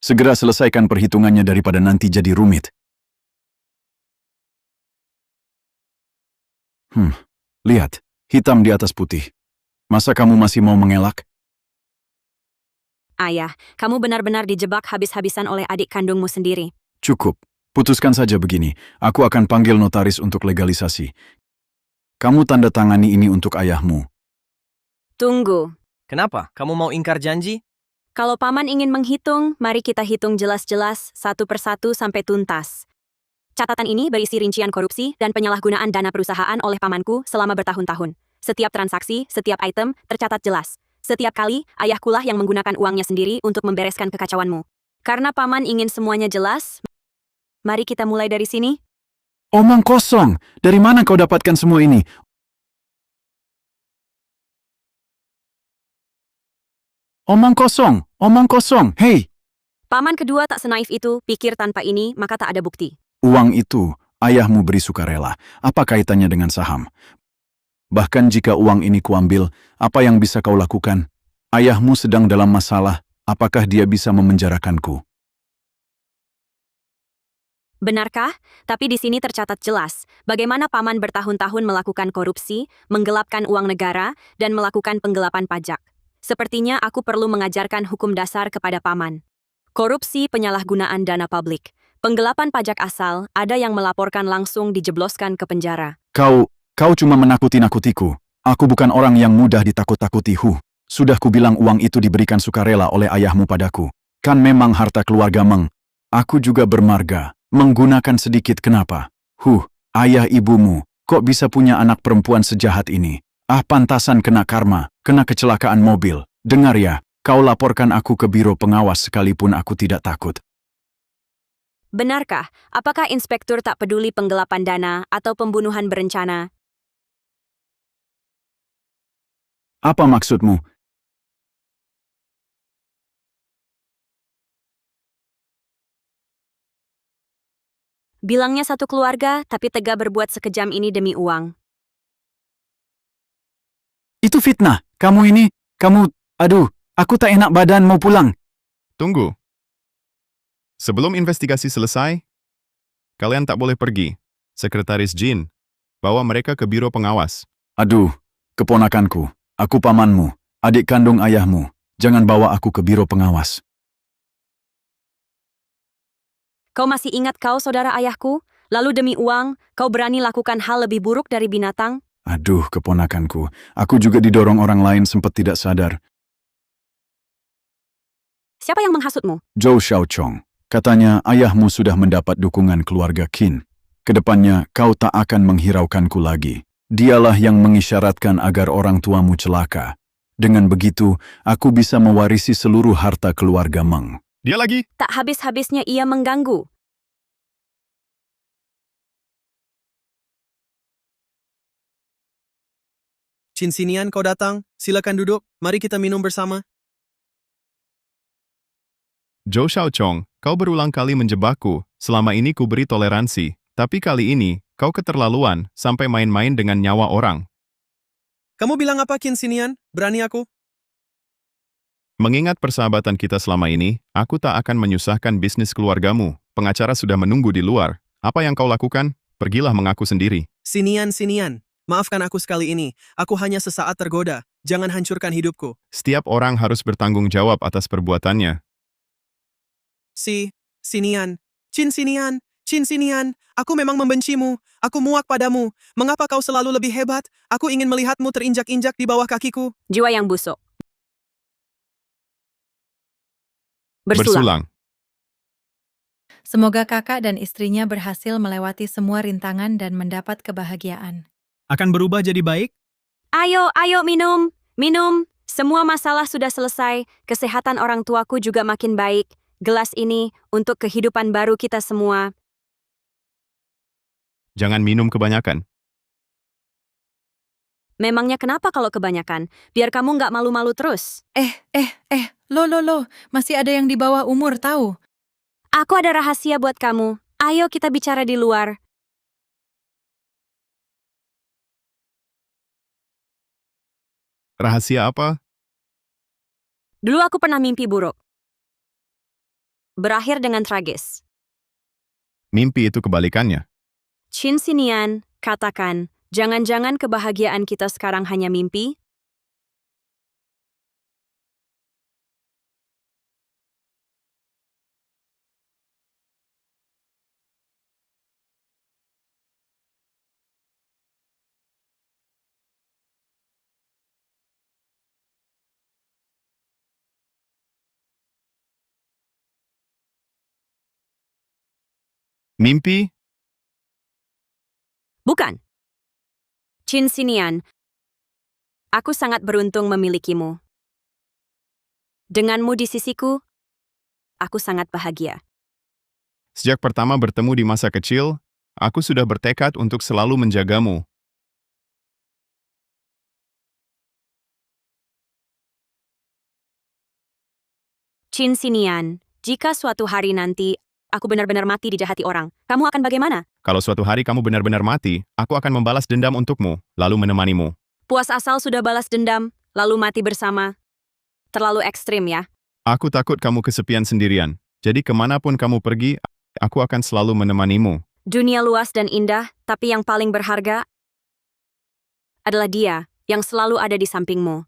Segera selesaikan perhitungannya daripada nanti jadi rumit. Lihat, hitam di atas putih. Masa kamu masih mau mengelak? Ayah, kamu benar-benar dijebak habis-habisan oleh adik kandungmu sendiri. Cukup. Putuskan saja begini. Aku akan panggil notaris untuk legalisasi. Kamu tanda tangani ini untuk ayahmu. Tunggu. Kenapa? Kamu mau ingkar janji? Kalau paman ingin menghitung, mari kita hitung jelas-jelas satu persatu sampai tuntas. Catatan ini berisi rincian korupsi dan penyalahgunaan dana perusahaan oleh pamanku selama bertahun-tahun. Setiap transaksi, setiap item tercatat jelas. Setiap kali, ayahkulah yang menggunakan uangnya sendiri untuk membereskan kekacauanmu. Karena paman ingin semuanya jelas, mari kita mulai dari sini. Omong kosong! Dari mana kau dapatkan semua ini? Omong kosong, hei! Paman kedua tak senaif itu, pikir tanpa ini, maka tak ada bukti. Uang itu, ayahmu beri sukarela. Apa kaitannya dengan saham? Bahkan jika uang ini kuambil, apa yang bisa kau lakukan? Ayahmu sedang dalam masalah, apakah dia bisa memenjarakanku? Benarkah? Tapi di sini tercatat jelas bagaimana paman bertahun-tahun melakukan korupsi, menggelapkan uang negara, dan melakukan penggelapan pajak. Sepertinya aku perlu mengajarkan hukum dasar kepada paman. Korupsi penyalahgunaan dana publik. Penggelapan pajak asal, ada yang melaporkan langsung dijebloskan ke penjara. Kau cuma menakuti-nakutiku. Aku bukan orang yang mudah ditakut-takuti. Sudah kubilang uang itu diberikan sukarela oleh ayahmu padaku. Kan memang harta keluarga Meng. Aku juga bermarga. Menggunakan sedikit kenapa? Ayah ibumu, kok bisa punya anak perempuan sejahat ini? Pantasan kena karma, kena kecelakaan mobil. Dengar ya, kau laporkan aku ke biro pengawas sekalipun aku tidak takut. Benarkah? Apakah inspektur tak peduli penggelapan dana atau pembunuhan berencana? Apa maksudmu? Bilangnya satu keluarga, tapi tega berbuat sekejam ini demi uang. Itu fitnah. Aku tak enak badan mau pulang. Tunggu. Sebelum investigasi selesai, kalian tak boleh pergi. Sekretaris Jin, bawa mereka ke biro pengawas. Keponakanku. Aku pamanmu, adik kandung ayahmu. Jangan bawa aku ke biro pengawas. Kau masih ingat kau saudara ayahku? Lalu demi uang, kau berani lakukan hal lebih buruk dari binatang? Aduh, keponakanku. Aku juga didorong orang lain sempat tidak sadar. Siapa yang menghasutmu? Zhou Xiaochong. Katanya ayahmu sudah mendapat dukungan keluarga Qin. Kedepannya kau tak akan menghiraukanku lagi. Dialah yang mengisyaratkan agar orang tuamu celaka. Dengan begitu, aku bisa mewarisi seluruh harta keluarga Meng. Dia lagi? Tak habis-habisnya ia mengganggu. Qin Xinian, kau datang. Silakan duduk. Mari kita minum bersama. Zhou Xiaochong, kau berulang kali menjebakku. Selama ini ku beri toleransi. Tapi kali ini, kau keterlaluan sampai main-main dengan nyawa orang. Kamu bilang apa, Qin Xinian? Berani aku? Mengingat persahabatan kita selama ini, aku tak akan menyusahkan bisnis keluargamu. Pengacara sudah menunggu di luar. Apa yang kau lakukan? Pergilah mengaku sendiri. Xinian. Maafkan aku sekali ini. Aku hanya sesaat tergoda. Jangan hancurkan hidupku. Setiap orang harus bertanggung jawab atas perbuatannya. Xinian. Qin Xinian, aku memang membencimu. Aku muak padamu. Mengapa kau selalu lebih hebat? Aku ingin melihatmu terinjak-injak di bawah kakiku. Jiwa yang busuk. Bersulang. Semoga kakak dan istrinya berhasil melewati semua rintangan dan mendapat kebahagiaan. Akan berubah jadi baik? Ayo, minum. Minum. Semua masalah sudah selesai. Kesehatan orang tuaku juga makin baik. Gelas ini untuk kehidupan baru kita semua. Jangan minum kebanyakan. Memangnya kenapa kalau kebanyakan? Biar kamu nggak malu-malu terus. Lo, masih ada yang di bawah umur tahu? Aku ada rahasia buat kamu. Ayo kita bicara di luar. Rahasia apa? Dulu aku pernah mimpi buruk. Berakhir dengan tragis. Mimpi itu kebalikannya. Qin Xinian, katakan, jangan-jangan kebahagiaan kita sekarang hanya mimpi? Mimpi? Bukan. Qin Xinian, aku sangat beruntung memilikimu. Denganmu di sisiku, aku sangat bahagia. Sejak pertama bertemu di masa kecil, aku sudah bertekad untuk selalu menjagamu. Qin Xinian, jika suatu hari nanti aku benar-benar mati dijahati orang, kamu akan bagaimana? Kalau suatu hari kamu benar-benar mati, aku akan membalas dendam untukmu, lalu menemanimu. Puas asal sudah balas dendam, lalu mati bersama. Terlalu ekstrim ya. Aku takut kamu kesepian sendirian. Jadi kemanapun kamu pergi, aku akan selalu menemanimu. Dunia luas dan indah, tapi yang paling berharga adalah dia yang selalu ada di sampingmu.